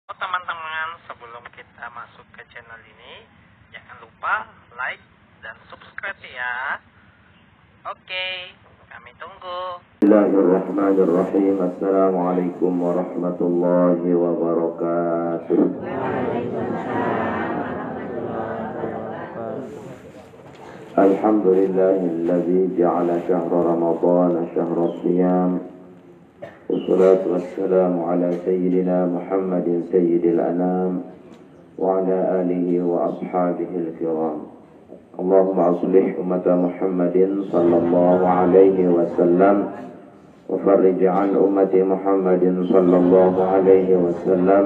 Oh teman-teman, sebelum kita masuk ke channel ini, jangan lupa like dan subscribe ya. Oke, kami tunggu. Bismillahirrahmanirrahim. Assalamualaikum warahmatullahi wabarakatuh. Alhamdulillahilladzi ja'ala syahra ramadhana syahra siyam. Wassalatu wassalamu ala sayyidina Muhammadin sayyidil anam wa ala alihi wa ashabihi al-kiram. Allahumma aslih ummata Muhammadin sallallahu alaihi wasallam wa farrij an ummati Muhammadin sallallahu alaihi wasallam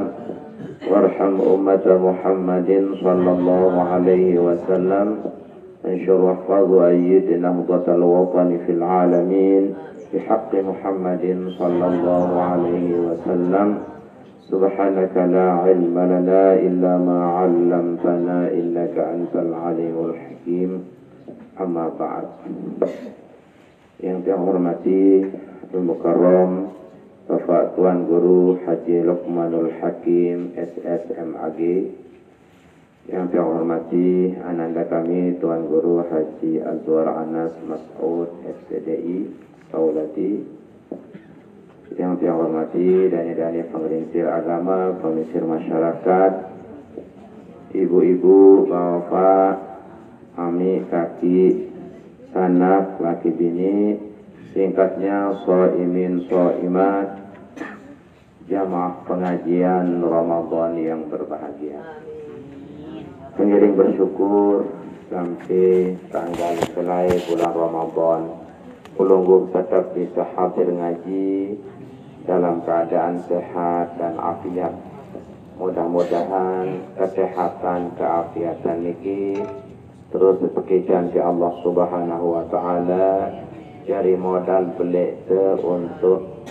warham ummata Muhammadin sallallahu alaihi wasallam anshur wahfaz wa ayyid nahdatal watani fil alamin بحق محمد صلى الله عليه وسلم سبحانك لا علم لنا إلا ما علمتنا إنك أنت العليم الحكيم أما بعد. Yang saya hormati Al-Mukarram Bapak Tuan Guru Haji Luqmanul Hakim SSMAG. Yang saya hormati ananda kami Tuan Guru Haji Azwar Anas Mas'ud FCDI Saulati. Yang saya hormati dani-dani penggelincir agama, penggelincir masyarakat, ibu-ibu, bapak, ami, kaki, sanak, laki bini, singkatnya shaimin shaimat, jamaah pengajian Ramadan yang berbahagia. Pengiring bersyukur sampai tanggal selai bulan Ramadan. Pelungguh tetap bisa hadir ngaji dalam keadaan sehat dan afiat. Mudah-mudahan kesehatan keafiatan niki terus seperti janji Allah Subhanahu wa taala jadi modal belik untuk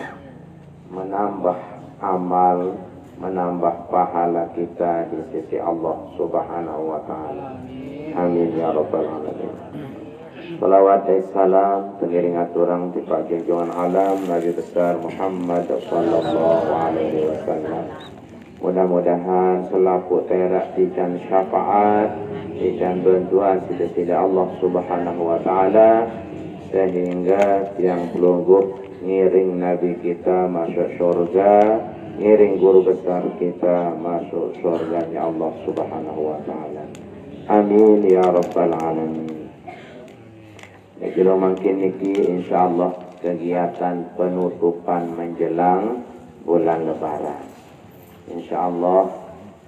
menambah amal, menambah pahala kita di sisi Allah Subhanahu wa taala. Amin ya rabbal alamin. Salawat dan salam pengiring aturang di Pak Junjungan Alam Nabi besar Muhammad sallallahu alaihi wasallam. Mudah-mudahan selaku terak dijan syafaat, dijan bantuan sida-sida Allah Subhanahu wa taala sehingga yang pelungguh ngiring Nabi kita masuk surga, ngiring guru besar kita masuk surganya Allah Subhanahu wa taala. Amin ya rabbal alamin. Kalau makin niki insyaallah kegiatan penutupan menjelang bulan Lebaran. Insyaallah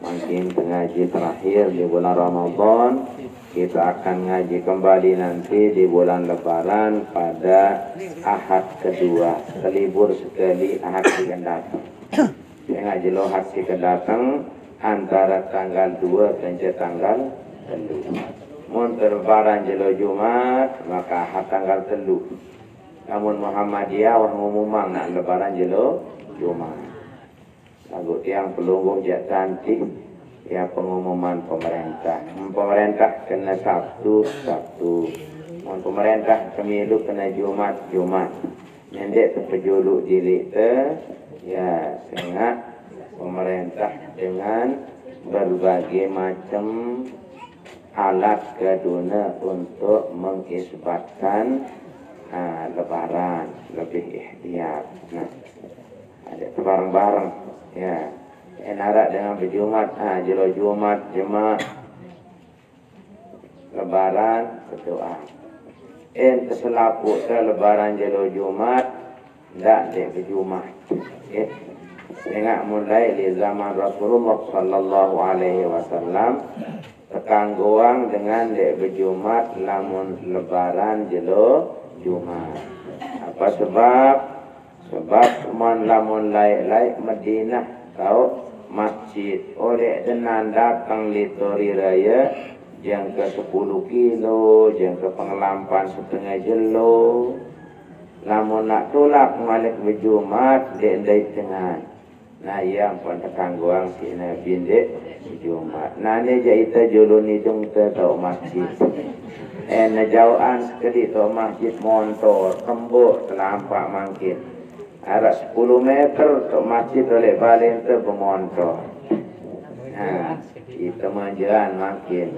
makin pengaji terakhir di bulan Ramadan, kita akan ngaji kembali nanti di bulan Lebaran pada Ahad kedua. Kelibur sekali Ahad yang datang. Ngaji lo Ahad yang datang antara tanggal 2 dan tanggal 3. Mun terbaran jelo Jumat maka Ahad tanggal 3. Namun Muhammadiyah wah ngumumang nak lebaran jelo Jumat. Lagu tiang pelungguh jak cantik ya pengumuman pemerintah. Pemerintah kena Sabtu. Mun pemerintah pemilu kena Jumat. Nyendek terpejuluk diri ya sangat pemerintah dengan berbagai macam alat keduna untuk mengisbatkan lebaran lebih ikhtiar. Nah, ada bareng-bareng ya. Enarak dengan berjumat, jelo Jumat jemaah lebaran berdoa. Keselapu ke lebaran jelo Jumat ndak dek berjumat. Tengok mulai di zaman Rasulullah sallallahu alaihi wasallam tekangguang dengan dek berjumat lamun lebaran jelo Jumat. Apa sebab? Sebab man lamun lai Madinah tahu masjid oleh denan datang litori raya yang ke 10 kilo, yang ke pengelampan setengah jelo. Lamun nak tolak malik berjumat dek ndai dengan. Nah yang pun tekangguang si Nabi dek Jumat. Nah ni jaita julun hidung tau masjid. Najauan sekali tau masjid montor, kembuk terlampak mangkit. Arah 10 meter tau masjid oleh balik tu bermontor. Kita manjaan makin.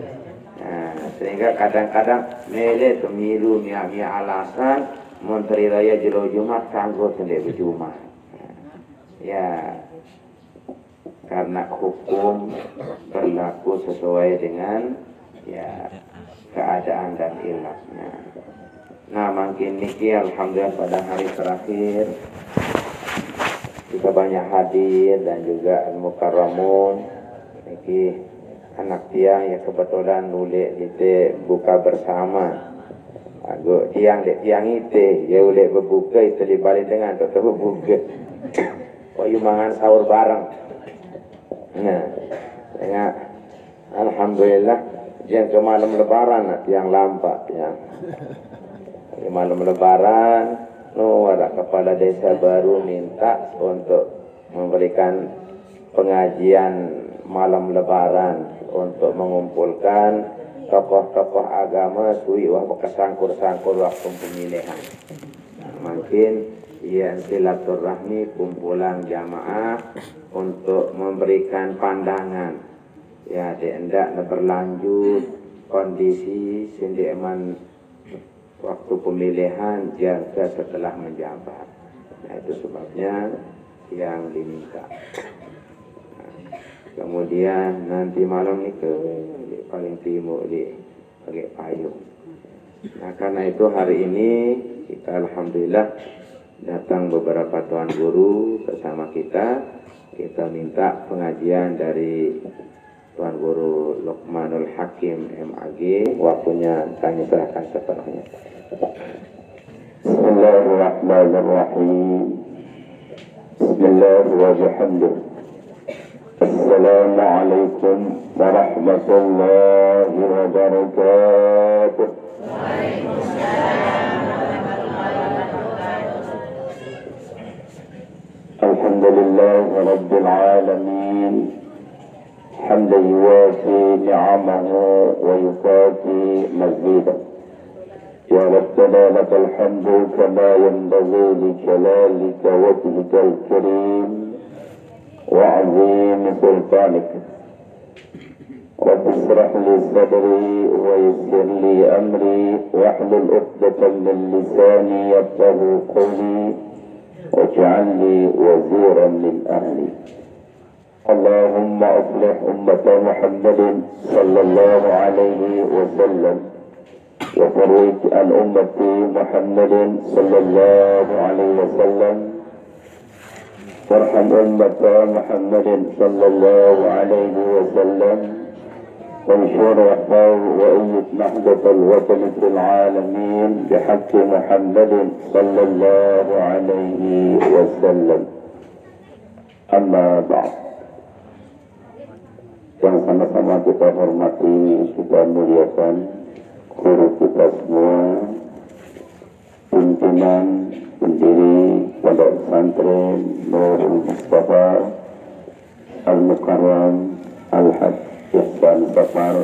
Sehingga kadang-kadang mele pemilu mia alasan Menteri Raya Jero Jumat kanggo sendiri berjumat. Ya, karena hukum berlaku sesuai dengan ya keadaan dan ilatnya. Nah, makin niki alhamdulillah pada hari terakhir kita banyak hadir dan juga al-mukarramun niki anak tiang ya kebetulan nulik kita buka bersama. Agak tiang itu ya boleh berbuka itu dibalik dengan tetap berbuka. Oh mangan sahur bareng. Nah, tengok alhamdulillah yang ke malam lebaran yang lampak yang malam lebaran ada kepala desa baru minta untuk memberikan pengajian malam lebaran untuk mengumpulkan tokoh-tokoh agama sui waktu kesangkur-sangkur waktu pemilihan. Mungkin yang silaturahmi kumpulan jamaah untuk memberikan pandangan ya tidak berlanjut kondisi sendirian waktu pemilihan jaga setelah menjabat. Nah, itu sebabnya yang diminta. Kemudian nanti malam ini ke paling timur di pakai payung. Nah, karena itu hari ini kita alhamdulillah datang beberapa tuan guru bersama kita. Kita minta pengajian dari Tuan Guru Luqmanul Hakim MAG. Waktunya kami serahkan sepenuhnya. Bismillahirrahmanirrahim. Bismillahirrahmanirrahim. Assalamualaikum warahmatullahi wabarakatuh. Waalaikumsalam warahmatullahi wabarakatuh. Alhamdulillah rabbil alamin. حمدا يوافي نعمه ويكافي مزيدا. يا ربنا لك الحمد كما ينبغي لجلالك وجهك الكريم وعظيم سلطانك. رب اشرح لي صدري ويسر لي امري واحلل عقدة من لساني يفقهوا قولي واجعل لي وزيرا من اهلي. اللهم أصلح أمة محمد صلى الله عليه وسلم وفرج عن أمة محمد صلى الله عليه وسلم وارحم أمة محمد صلى الله عليه وسلم وانشر واحفظ وأيد نهضة الوطن في العالمين بحق محمد صلى الله عليه وسلم. أما بعد, yang sama-sama kita hormati, kita muliakan guru kita semua, pimpinan, pendiri Pondok Pesantren Nurul Mustafa, Al-Mukarram, Al-Hajj Ihsan Safar,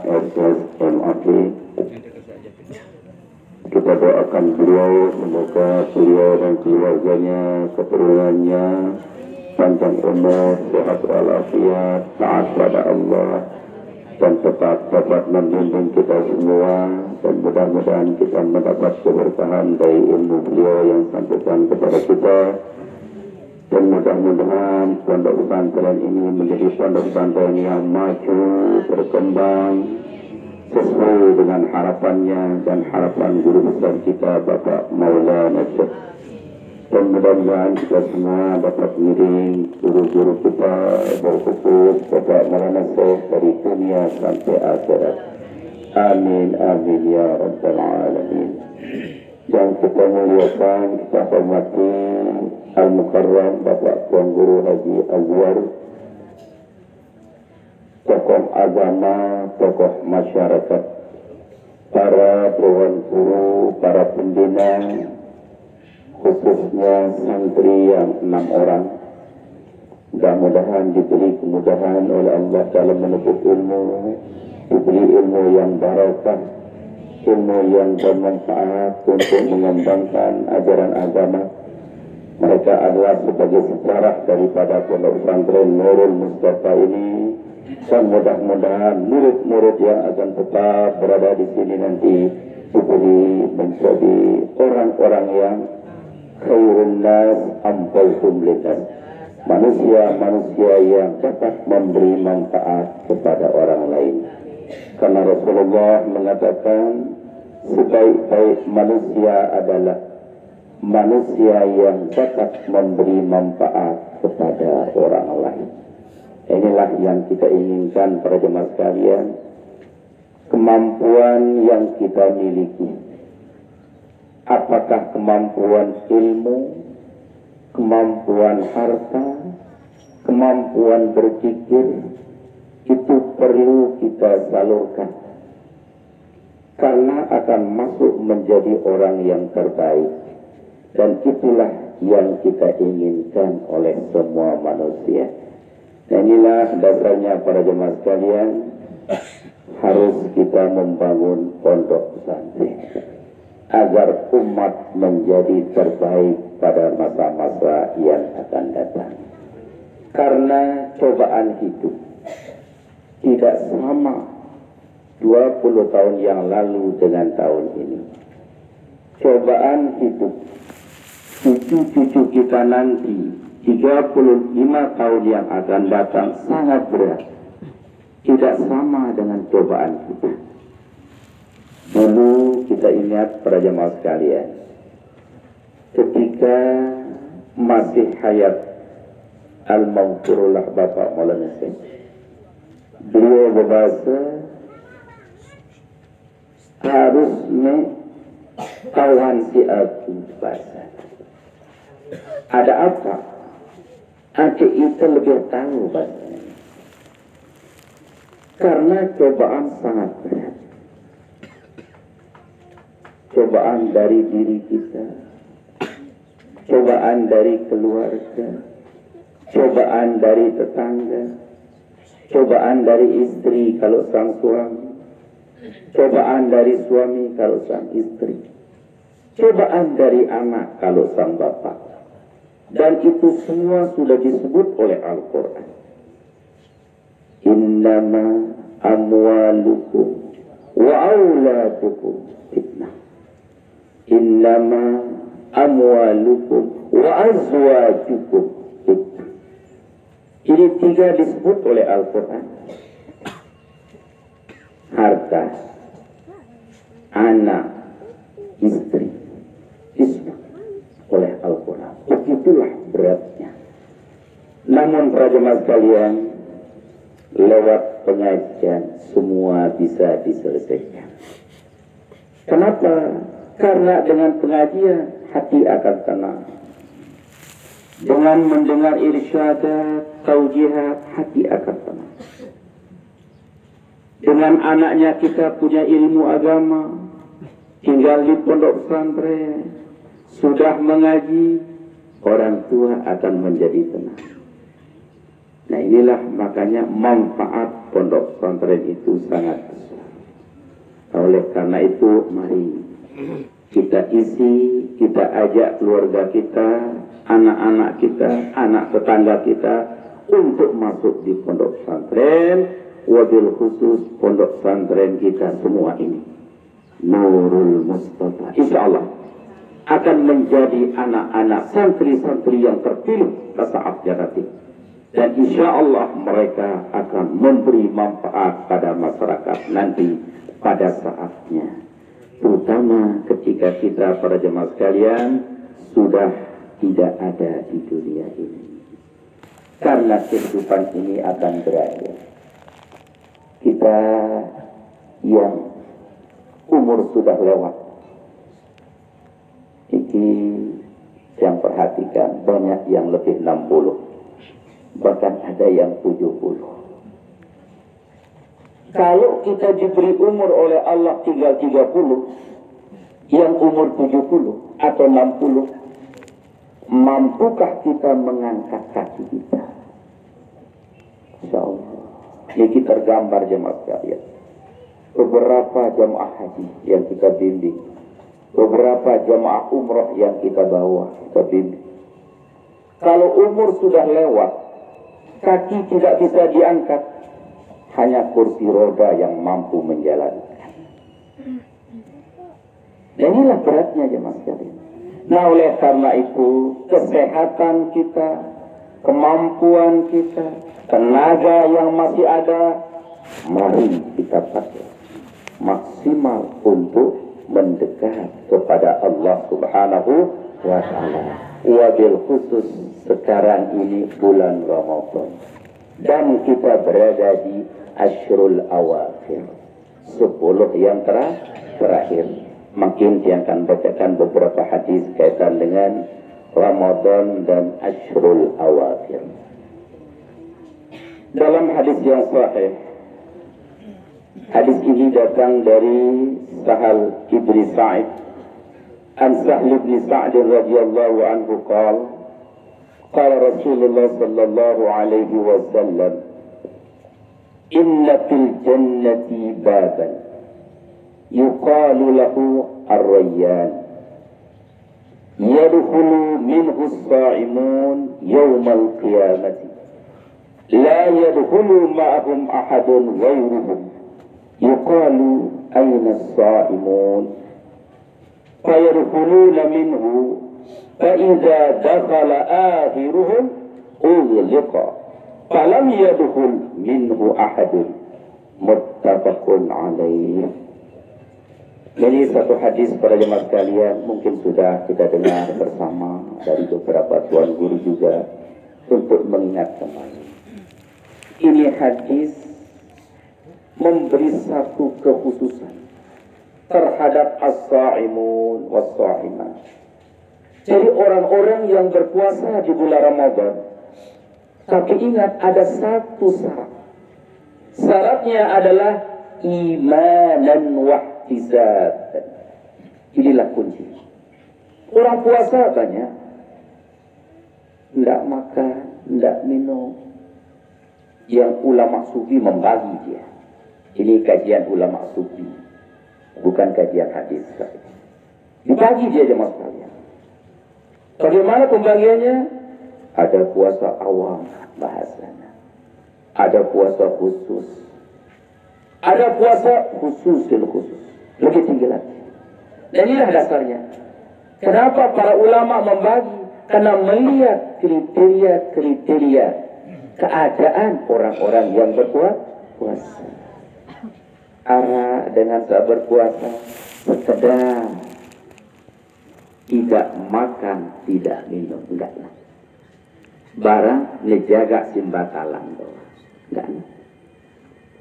SSMAP. Kita doakan beliau, semoga beliau dan keluarganya, keturunannya panjang umur, sehat walafiat, taat pada Allah, dan tetap dapat membimbing kita semua, dan mudah-mudahan kita mendapat keberkahan dari ilmu beliau yang sampaikan kepada kita, dan mudah-mudahan pondok pesantren ini menjadi pondok pesantren yang maju, berkembang, sesuai dengan harapannya dan harapan guru besar kita Bapak Maulana Syekh. Dan mudah-mudahan kita semua dapat mengiring guru-guru kita berhukum Bapak Maulana Syekh dari dunia sampai akhirat. Amin, amin ya rabbal alamin. Yang kita muliakan, kita hormati Al-Mukarram Bapak Tuan Guru Haji Azwar, tokoh agama, tokoh masyarakat, para dewan guru, para pembina, khususnya santri yang 6 orang. Mudah-mudahan diberi kemudahan oleh Allah dalam menuntut ilmu, diberi ilmu yang barakah, ilmu yang bermanfaat untuk mengembangkan ajaran agama, Mereka adalah sebagai sejarah daripada pondok pesantren Nurul Mustafa ini. Dan mudah-mudahan murid-murid yang akan tetap berada di sini nanti diberi menjadi orang-orang yang khairun nas amfalhum linnas, manusia-manusia yang dapat memberi manfaat kepada orang lain. Karena Rasulullah mengatakan sebaik-baik manusia adalah manusia yang dapat memberi manfaat kepada orang lain. Inilah yang kita inginkan para jemaah sekalian, kemampuan yang kita miliki. Apakah kemampuan ilmu, kemampuan harta, kemampuan berpikir, itu perlu kita salurkan. Karena akan masuk menjadi orang yang terbaik. Dan itulah yang kita inginkan oleh semua manusia. Dan inilah dasarnya para jemaah sekalian, harus kita membangun pondok pesantren agar umat menjadi terbaik pada masa-masa yang akan datang. Karena cobaan hidup tidak sama 20 tahun yang lalu dengan tahun ini. Cobaan hidup cucu-cucu kita nanti 35 tahun yang akan datang sangat berat. Tidak sama dengan cobaan hidup. Dulu kita ingat para jemaah sekalian, ketika masih hayat al-maghfurullah Bapak Maulana Syekh, beliau berbahasa harusnya kawan si aku bahasa. Ada apa? Adik itu lebih tahu bahasa. Karena cobaan sangat berat. Cobaan dari diri kita, cobaan dari keluarga, cobaan dari tetangga, cobaan dari istri kalau sang suami, cobaan dari suami kalau sang istri, cobaan dari anak kalau sang bapak. Dan itu semua sudah disebut oleh Al-Quran. Innama amwalukum wa auladukum fitnah. Innama amwalukum wa azwajukum fitnah. Ini tiga disebut oleh Al-Quran. Harta, anak, istri disebut oleh Al-Quran. Begitulah beratnya. Namun para jemaah sekalian, lewat pengajian semua bisa diselesaikan. Kenapa? Karena dengan pengajian hati akan tenang. Dengan mendengar irsyadat, taujihat, hati akan tenang. Dengan anaknya kita punya ilmu agama, tinggal di pondok pesantren, sudah mengaji, orang tua akan menjadi tenang. Nah inilah makanya manfaat pondok pesantren itu sangat besar. Oleh karena itu mari kita isi, kita ajak keluarga kita, anak-anak kita, anak tetangga kita untuk masuk di pondok pesantren, wabil khusus pondok pesantren kita semua ini, Nurul Mustafa, insya Allah akan menjadi anak-anak santri-santri yang terpilih ke saatnya nanti. Dan insya Allah mereka akan memberi manfaat pada masyarakat nanti pada saatnya. Terutama ketika kita para jemaah sekalian sudah tidak ada di dunia ini. Karena kehidupan ini akan berakhir. Kita yang umur sudah lewat, ini yang perhatikan banyak yang lebih 60. Bahkan ada yang 70. Kalau kita diberi umur oleh Allah tinggal 30, yang umur 70 atau 60, mampukah kita mengangkat kaki kita? Insyaallah. Ini tergambar jemaah sekalian. Beberapa jemaah haji yang kita bimbing, beberapa jemaah umrah yang kita bawa, kita bimbing. Kalau umur sudah lewat, kaki tidak bisa diangkat, hanya kursi roda yang mampu menjalankan. Dan inilah beratnya jemaah sekalian. Nah, oleh karena itu, kesehatan kita, kemampuan kita, tenaga yang masih ada, mari kita pakai maksimal untuk mendekat kepada Allah Subhanahu wa Ta'ala. Wabil khusus sekarang ini bulan Ramadan, dan kita berada di Ashrul Awakhir, 10 yang terakhir. Mungkin dia akan bacakan beberapa hadis kaitan dengan Ramadan dan Ashrul Awakhir. Dalam hadis yang sahih, hadis ini datang dari Sahal ibn Sa'id, an Sahl ibn Sa'd radhiyallahu anhu qala qala Rasulullah sallallahu alaihi wasallam, inna fil jannati baban yuqalu lahu ar-rayyan yadkhulu minhu as-sa'imun yawm al-qiyamati la yadkhulu ma'ahum ahadun ghayruhum yuqalu ayna as-sa'imun fayadkhuluna minhu fa idza dakhala akhiruhum ughliqa falam yadkhul minhu ahadun. Muttafaqun alaih. Ini satu hadis para jemaah sekalian, mungkin sudah kita dengar bersama dari beberapa tuan guru juga, untuk mengingat kembali. Ini hadis memberi satu kekhususan terhadap as-sa'imun was-sa'imat. Jadi orang-orang yang berpuasa di bulan Ramadan, tapi ingat ada satu syarat. Syaratnya adalah imanan wahtisab. Inilah kunci. Orang puasa banyak, tidak makan, tidak minum. Yang ulama sufi membagi dia. Ini kajian ulama sufi, bukan kajian hadis. Dibagi dia jemaah sekalian. Bagaimana pembagiannya? Ada puasa awam bahasanya, ada puasa khusus, ada puasa khususil khusus, lebih tinggi lagi. Dan inilah dasarnya. Kenapa para ulama membagi? Karena melihat kriteria keadaan orang-orang yang berpuasa. Ara dengan saat berpuasa sekedar tidak makan, tidak minum, enggaklah. Barang ngejaga simbatalan doang, enggak.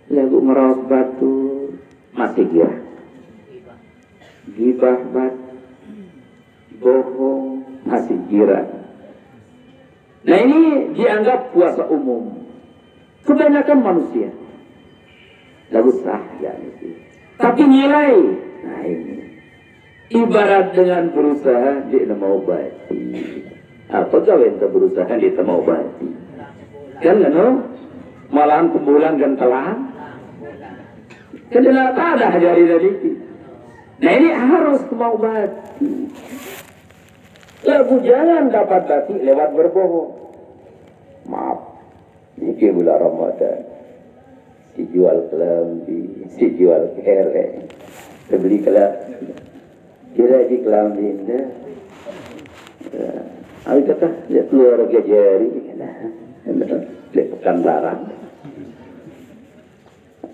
Lagu merawat batu masih gila, gibah bat, bohong masih gila. Nah ini dianggap puasa umum kebanyakan manusia. Lagu sah ya ini. Tapi nilai, nah ini ibarat dengan berusaha dia mau obati. Apa kau yang berusaha dia mau obati? Kan no? Malahan pembulan gantalan. Kan tak ada hari tadi. Nah ini harus mau obati. Lagu jangan dapat bati lewat berbohong. Maaf, ini bulan Ramadan. Si jual kelambi, si jual kere, beli kelambi. Kira di kelambi ini. Aku kata, dia keluar ke jari, dia pekan barang.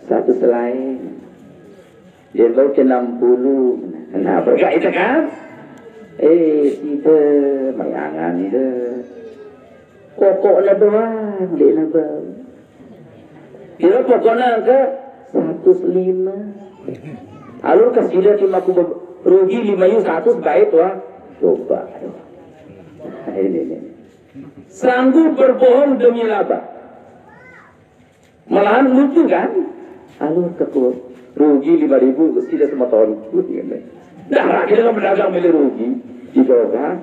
Satu selain, dia bawa ke 60. Kenapa? Enggak itu kan? Tidak, mayangan itu. Pokoknya doang, dia nak bawa. Kira pokoknya ke 105. Alur kasih dia cuma aku rugi 5 yuh 100 baik wah. Coba. Ini. Sanggup berbohong demi laba. Malahan lucu kan? Alur kekur rugi 5.000 tidak semua tahun itu. Nah, kita kan berdagang milih rugi dicoba.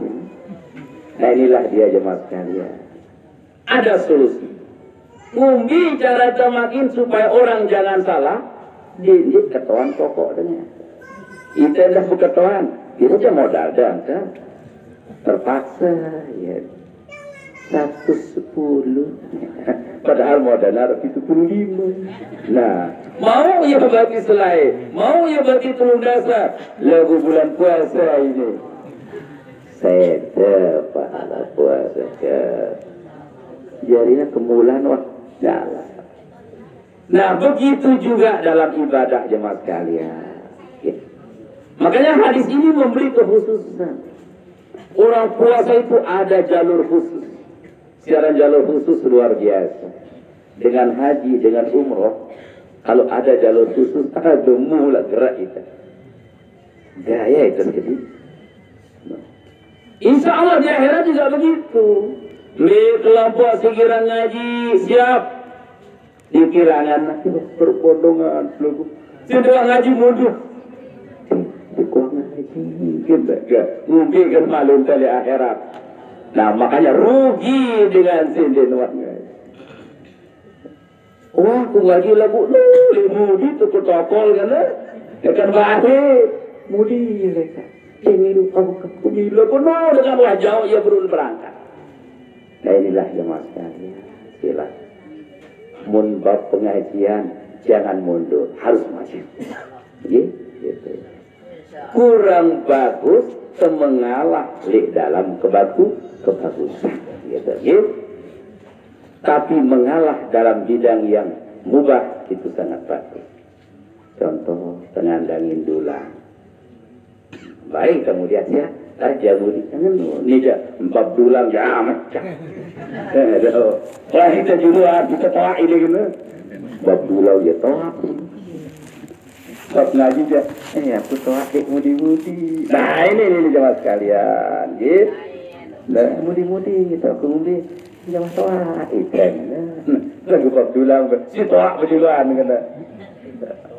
Nah inilah dia jemaah sekalian. Ada solusi. Mungkin cara tamakin supaya orang jangan salah. Ini ketuan pokok dengan. Itu dah ketuan. Itu aja modal dan kan. Terpaksa ya. 110. Padahal modalnya 75. Nah, mau ya bagi selai, mau ya bagi telur dasar. Lagu bulan puasa ini. Saya pahala puasa ke. Jadinya kemulan wah jalan. Nah, begitu juga dalam ibadah jemaat sekalian. Ya. Makanya hadis ini memberi kekhususan. Orang puasa itu ada jalur khusus. Secara jalur khusus luar biasa. Dengan haji, dengan umroh, kalau ada jalur khusus, ada mula gerak itu. Gaya itu jadi. Insya Allah di akhirat juga begitu. Kelompok sekiranya ngaji siap. Dikirakan nanti perpondongan sudah ngaji mundur. Kita mungkin kan malu tali akhirat. Nah makanya rugi dengan sinden waknya. Wah aku ngaji lagu mudi tu protokol kan lah. Kan bahaya mudi mereka. Ini aku bila pun dengan wajah ia berun berangkat. Nah inilah jemaah sekalian. Sila. Mun bab pengajian jangan mundur, harus maju. Gitu. Kurang bagus semengalah di dalam kebagusan. Gitu. Tapi mengalah dalam bidang yang mubah itu sangat bagus. Contoh tengandangin dulang. Baik kemudian ya. Jago di tangan tidak empat dulang ya macam. Wah kita juga kita tahu ini gitu. Empat dulang ya tahu. Bab ngaji je. Aku tahu mudi-mudi. Nah ini jemaah sekalian, gitu. Nah mudi-mudi kita mudi jemaah tahu ikan. Lagu bab dulang si tahu berdulaan kata.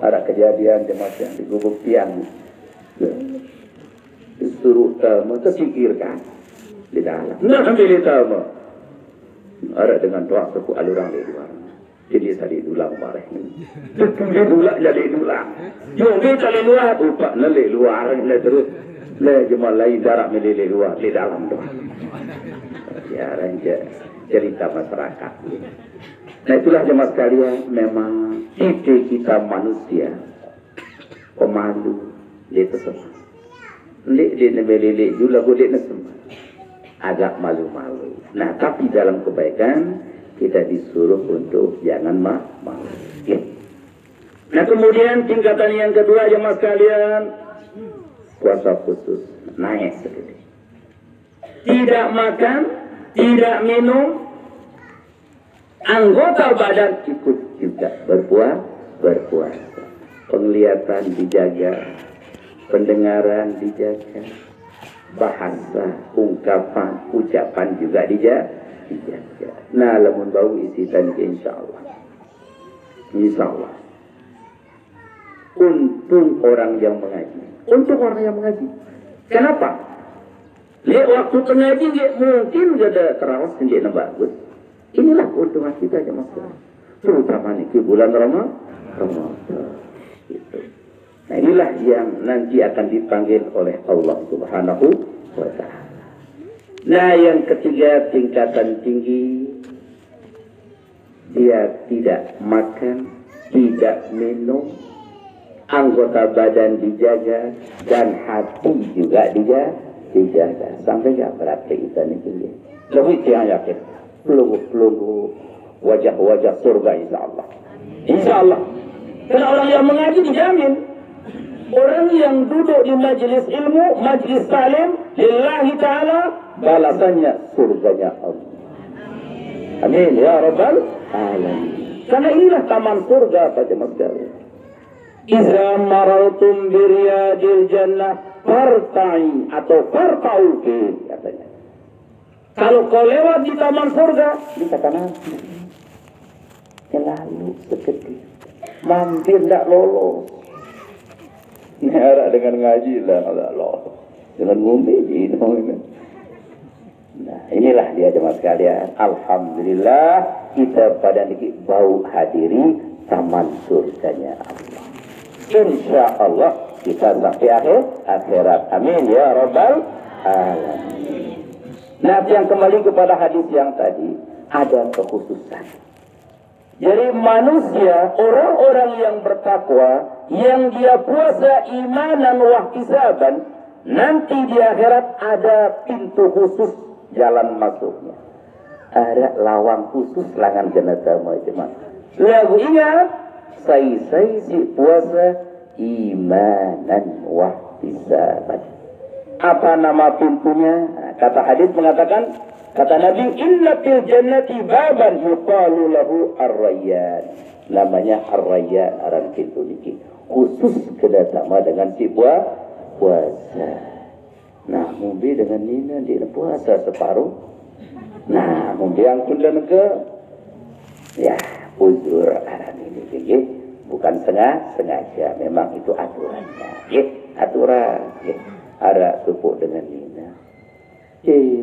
Ada kejadian jemaah yang di Gubuk Tiang. Disuruh tamu terpikirkan di dalam. Nah ambil tamu. Ada dengan doa suku alurang di luar. Jadi tadi dulang marah. Dia dulang jadi dulang. Jom kita di luar. Upak neli luar neli terus. Le cuma lain darah melili luar di dalam doa. Ya raja cerita masyarakat. Nah itulah jemaah sekalian memang ide kita manusia pemalu dia tersebut. Lek dia nebelelek juga boleh semua. Agak malu-malu. Nah, tapi dalam kebaikan kita disuruh untuk jangan malu. Ya. Nah, kemudian tingkatan yang kedua jemaah sekalian, puasa khusus naik sedikit. Tidak makan, tidak minum, anggota badan ikut juga berpuasa. Penglihatan dijaga. Pendengaran dijaga, bahasa, ungkapan, ucapan juga dijaga. Nah, lamun bau isi tadi insyaallah. Insyaallah. Untung orang yang mengaji. Untung orang yang mengaji. Kenapa? Lihat waktu mengaji mungkin ada terawih sendiri bagus. Inilah keuntungan kita jemaah. Terutama di bulan Ramadan. Gitu. Nah inilah yang nanti akan dipanggil oleh Allah Subhanahu wa ta'ala. Nah yang ketiga tingkatan tinggi. Dia tidak makan, tidak minum, anggota badan dijaga, dan hati juga dijaga. Sampai gak berapa kita ini. Lebih yang yakin. Pelunggu-pelunggu wajah-wajah surga insyaAllah. InsyaAllah. Karena orang yang mengaji dijamin. Orang yang duduk di majlis ilmu, majlis talim, lillahi ta'ala, balasannya surganya Allah. Amin ya rabbal alamin. Karena inilah taman surga pada masyarakat. Iza marautum biriyadil jannah farta'i atau farta'u katanya. Kalau kau lewat di taman surga, dikatakan selalu sekedip. Mampir tidak lolos. Nyarak dengan ngaji lah, Allah. Dengan ngumbi ini. Nah, inilah dia jemaah sekalian. Alhamdulillah kita pada niki bau hadiri taman surganya Allah. Insya Allah kita sampai akhirat. Amin ya rabbal alamin. Nah, yang kembali kepada hadis yang tadi, ada kekhususan. Jadi manusia, orang-orang yang bertakwa, yang dia puasa imanan wahtisaban, nanti di akhirat ada pintu khusus jalan masuknya. Ada lawang khusus langan jenazah macam. Lagu ingat, saya si puasa imanan wahtisaban. Apa nama pintunya? Kata hadis mengatakan, kata Nabi, inna fil jannati baban yuqalu lahu ar-rayyan. Namanya ar-rayyan, aran pintu niki. Khusus kedatama dengan si puasa. Nah, mungkin dengan nina dia puasa separuh. Nah, mungkin yang kundan ke ya, uzur aran ini bukan sengaja, memang itu aturannya. Aturan. Ada tupuk dengan nina.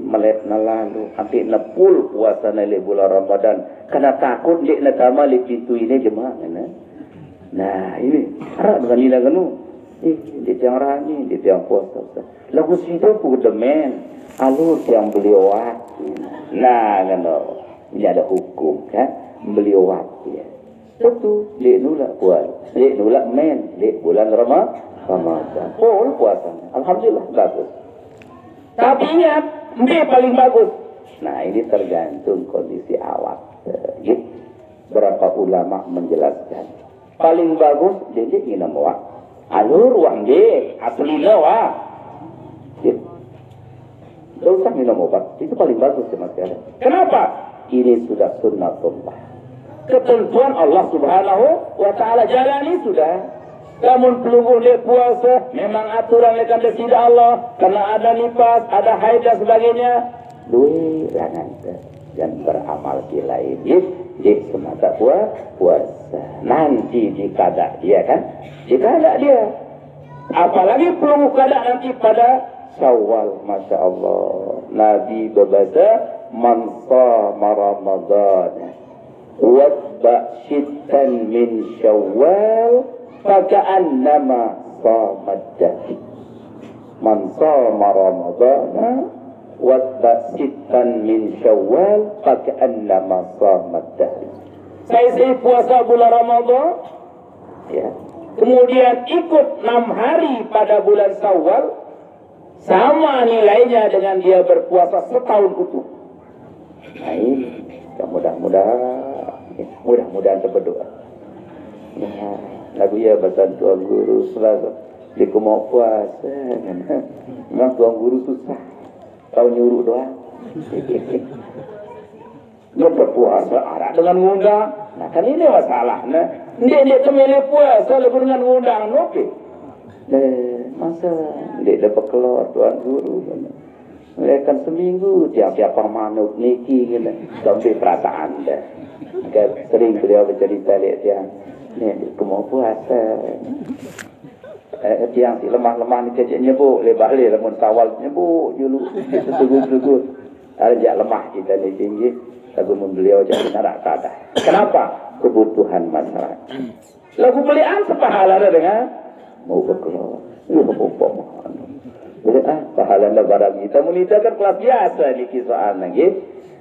Melet na lalu sampai nepul puasa nilai bulan Ramadan karena takut dia nak tamal di pintu ini jemaah. Nah ini ada dengan nina kanu. Dia yang rani, dia yang puasa. Lagu situ pun demen. Alur yang beliau wakil. Nah kanu ini ada hukum kan beliau wakil. Satu dia nolak puasa, dia nolak men, dia bulan Ramadan. Puasa. Alhamdulillah bagus. Tapi ingat, dia paling bagus. Nah ini tergantung kondisi awak. Berapa ulama menjelaskan. Paling bagus dia ingin wak. Alur wang dia, aslina wak. Tidak usah minum obat. Itu paling bagus sama sekali. Kenapa? Ini sudah sunnatullah. Ketentuan Allah Subhanahu wa Ta'ala jalani sudah. Namun pelungguh dia puasa, memang aturan lekan desida Allah, karena ada nifas, ada haid dan sebagainya. Lui langan dan beramal di lain. Dia semata puasa. Nanti dikadak dia kan? Dikadak dia. Apalagi pelungguh kadak nanti pada Syawal, masya Allah. Nabi berbahasa, man shama Ramadan watba syittan min Syawal faka'annama shamat dahr. Man shama Ramadana watba sittan min Syawal faka'annama shamat dahr. Saya puasa bulan Ramadan, ya. Kemudian ikut 6 hari pada bulan Syawal, sama nilainya dengan dia berpuasa setahun utuh. Nah ini mudah-mudahan berdoa. Nah, lagu ya batan tuan guru selasa di mau puasa memang tuan guru susah tahu nyuruh doang. Dia berpuasa arah dengan ngundang. Nah kan ini masalahnya. Dia kemilih puasa lebih dengan ngundang oke. Masa dia dapat keluar tuan guru. Mereka seminggu tiap-tiap manuk niki gitu. Sampai perasaan dah. Sering beliau bercerita lihat dia. Ni kemau puasa. Tiang si lemah-lemah ni kecil nyebuk lebar le lamun sawal nyebuk dulu teguh-teguh. Ada lemah kita ni tinggi. Lagu beliau jadi narak kada. Kenapa? Kebutuhan masyarakat. Lagu belian sepahala dengan mau berkeluar. Lu apa-apa. Pahala barang kita munita kan kelas biasa di kisah lagi.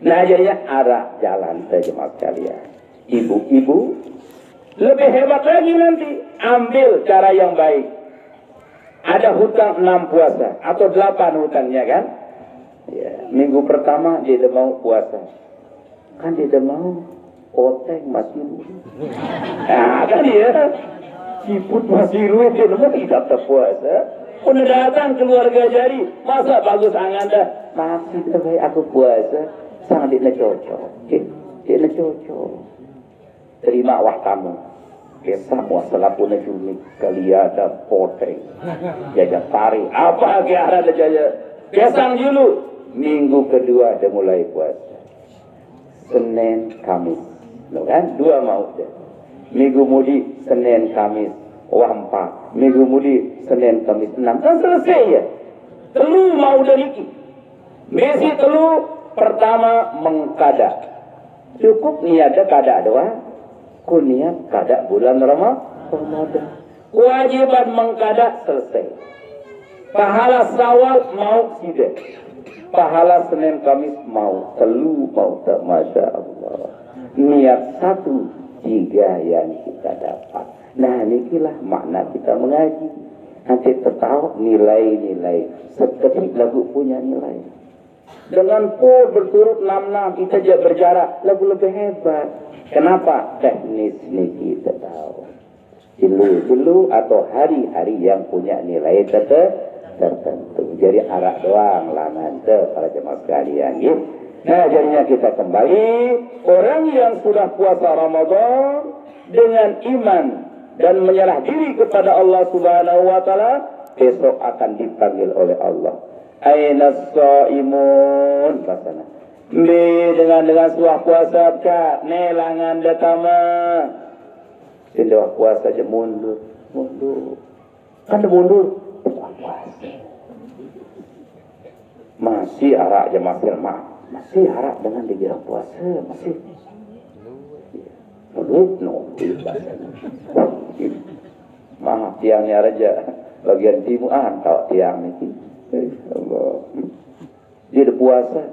Nah jadinya arah jalan saja mas kalian. Ibu-ibu lebih hebat lagi nanti. Ambil cara yang baik. Ada hutang 6 puasa atau 8 hutangnya kan? Ya, minggu pertama dia mau puasa. Kan dia mau oteng masih ruwet. Nah kan dia siput masih ruwet dia tidak terpuasa. Udah datang keluarga jadi masa bagus angan dah. Masih terbaik aku puasa. Sangat dia cocok. Dia cocok. Terima wah kamu. Kesah muasalah pun cumi kaliada poteng. Jajan sari. Apa ke arah ada jaya. Kesang dulu. Minggu kedua dia mulai puasa. Senin Kamis. Loh kan? 2 mau dia. Minggu mudi Senin Kamis. Wah 4. Minggu mudi Senin Kamis 6. Kan selesai ya. Telu mau dari iki. Mesi telu pertama mengkada. Cukup niatnya kada doang. Kuniat kada bulan Ramadan. Kewajiban mengkada selesai. Pahala Syawal mau tidak. pahala Senin Kamis mau telu mau tak, Masya Allah. Niat satu tiga yang kita dapat. Nah inilah makna kita mengaji. Nanti tertahu nilai-nilai. Setiap lagu punya nilai. Dengan pul berturut 6-6 kita juga berjarak. Lagu lebih hebat. Kenapa? Teknis ini kita tahu. Jelu-jelu atau hari-hari yang punya nilai tertentu. Jadi arak doang lah nanti para jemaah sekalian. Ya. Nah jadinya kita kembali. Orang yang sudah puasa Ramadan dengan iman dan menyerah diri kepada Allah Subhanahu wa taala, besok akan dipanggil oleh Allah. Aina shaimun kasana. Dengan suah puasa ka nelangan datama. Sudah puasa aja mundur. Kan mundur. Puasa. Masih arak aja masih harap dengan dikira puasa masih maaf tiangnya raja bagian timur tahu tiang ini dia ada puasa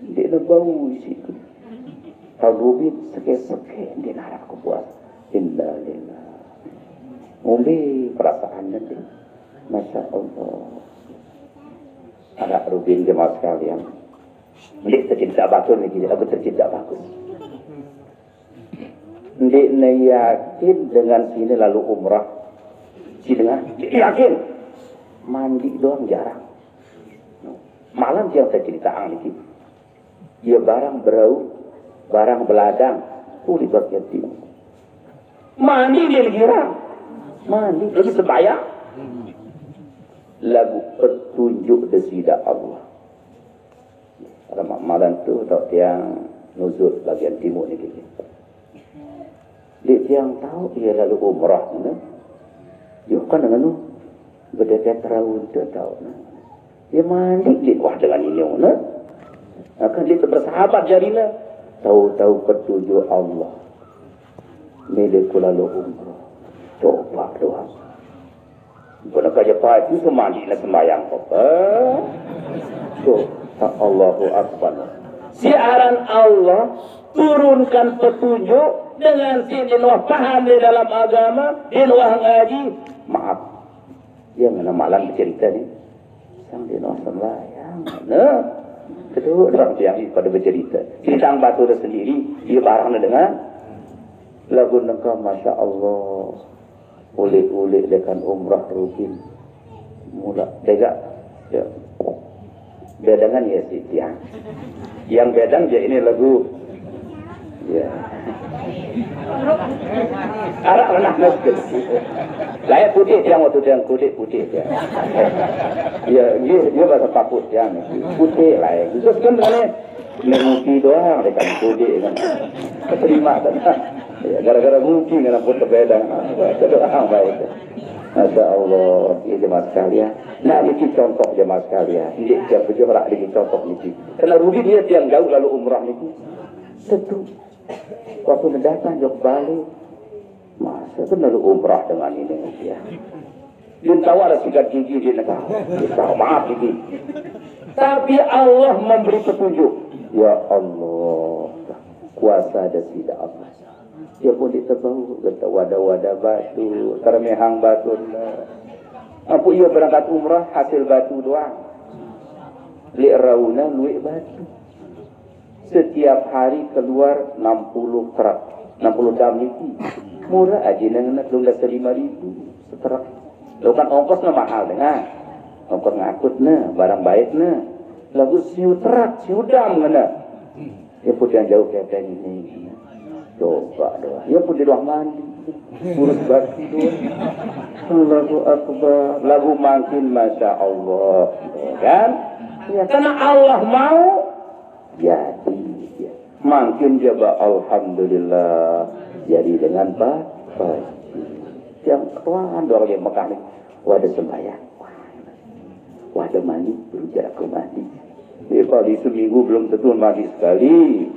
dia ada bau situ kalau rubit seke dia narap ke puasa indalillah ngombe perasaan nanti Masya Allah anak rubin jemaah sekalian. Ndik tercipta bagus ni, aku tercipta bagus. Ndik yakin dengan sini lalu umrah. Si dengar, yakin. Mandi doang jarang. Malam yang saya cerita ni, dia barang berau, barang beladang, di bagian timur. Mandi dia lagi jarang. Mandi lagi sembahyang. Lagu petunjuk daripada Allah. Pada malam tu tak tiang nuzul bagian timur ni kita. Dia tiang tahu dia lalu umrah ni. Dia kan dengan tu berdekatan terawih tu tahu. Dia mandi dia wah dengan ini ni. Akan dia bersahabat jadilah. Tahu-tahu petunjuk Allah. Milik lalu umrah. Coba doang. Bukan kerja pagi tu mandilah sembahyang apa. Allahu Akbar. Siaran Allah turunkan petunjuk dengan si dinuah paham di dalam agama, dinuah ngaji. Maaf, dia mana malam bercerita ni. Sang dinuah sembahyang. Nah, kedua orang yang pada bercerita. Bintang batu dah sendiri, dia barang dengan lagu nengkau Masya Allah. Ulik-ulik dengan umrah rutin. Mula degak. Ya. Bedangan ya sih tiang. Yang bedang dia ini lagu. Ya. Arak renah meskin. Layak putih tiang waktu tiang kulit putih dia. Ya, dia bahasa pakut tiang putih layak. Itu kan dengan menguki doang dekat kulit kan. Terima kan. Ya, gara-gara mungkin dengan pun berbedang. Doang baik. Masya Allah, ya jemaah sekalian. Nah, ini contoh jemaah sekalian. Ini siapa juga ini contoh ini. Karena rugi dia yang jauh lalu umrah ini. Tentu. Waktu datang jauh balik. Masa itu lalu umrah dengan ini. Ya. Dia tahu ada sikat gigi di negara. Dia tahu maaf gigi. Tapi Allah memberi petunjuk. Ya Allah. Kuasa dan tidak apa. Dia pun diterbau, kata wadah-wadah batu, termehang batu. Apa ia berangkat umrah, hasil batu doang. Li'rauna luik batu. Setiap hari keluar 60 truk, 60 dam itu. Murah aja nak belum dah 5.000 setruk. Lo kan ongkosnya mahal dengan. Ongkos ngakutnya, barang baiknya. Lagu siu truk, siu dam kena. Dia pun yang jauh kayak ini. Coba doang. Ya pun di ruang mandi. Urus batu doang. Allahu Akbar. Lagu makin Masya Allah. Kan? Ya, karena Allah mau. Jadi. Ya. Makin jaba Alhamdulillah. Jadi dengan baik. Yang kawan orang yang Mekah ni. Wadah sembahyang. Wadah mandi. Berjarak ke mandi. Kalau di seminggu belum tentu mandi sekali.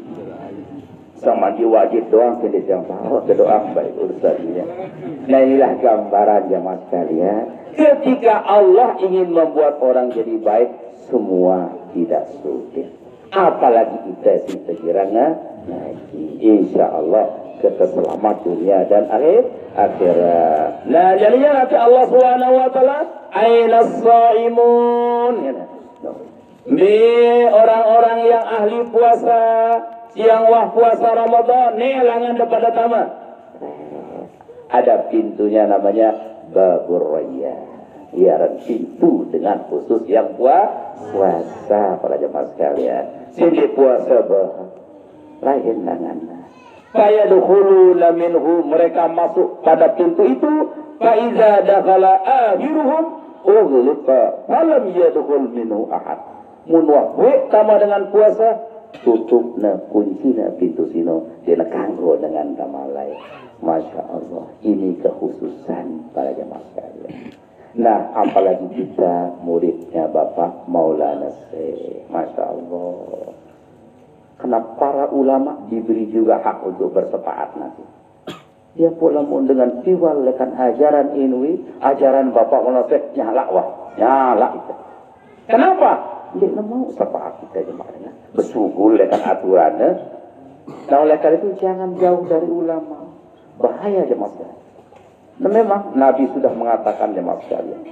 sama di wajib doang tidak yang tahu ke doa baik urusannya. Nah inilah gambaran jamaah sekalian. Ketika Allah ingin membuat orang jadi baik, semua tidak sulit. Apalagi kita sih sekiranya ngaji, insya Allah kita selamat dunia dan akhirat. Nah jadinya nanti Allah Subhanahu Wa Taala ainas shaimun. Di orang-orang yang ahli puasa, siang wah puasa Ramadan, nelangan depan tamat. Ada pintunya namanya Babur Rayyan. Biaran pintu dengan khusus yang puasa para jemaah sekalian. Sini puasa lain dengan. Fayadkhuluna minhu, mereka masuk pada pintu itu. Fa iza dakhala akhiruhum ughliqa falam yadkhul minhu ahad. Mun wahwe sama dengan puasa tutup na kuncina pintu sino dia kanggo dengan tamalai. Masya Allah, ini kekhususan para jemaah sekalian. Nah, apalagi kita muridnya Bapak Maulana Syekh. Masya Allah. Kenapa para ulama diberi juga hak untuk bersepakat nanti. Dia pula dengan tiwal lekan ajaran ini, ajaran Bapak Maulana Syekh nyala itu. Kenapa? Dia mau sepakat kita jemaahnya. Bersugul lekan aturannya. Nah, oleh karena itu jangan jauh dari ulama. Bahaya jemaah. Nah, memang Nabi sudah mengatakan jemaah sekalian,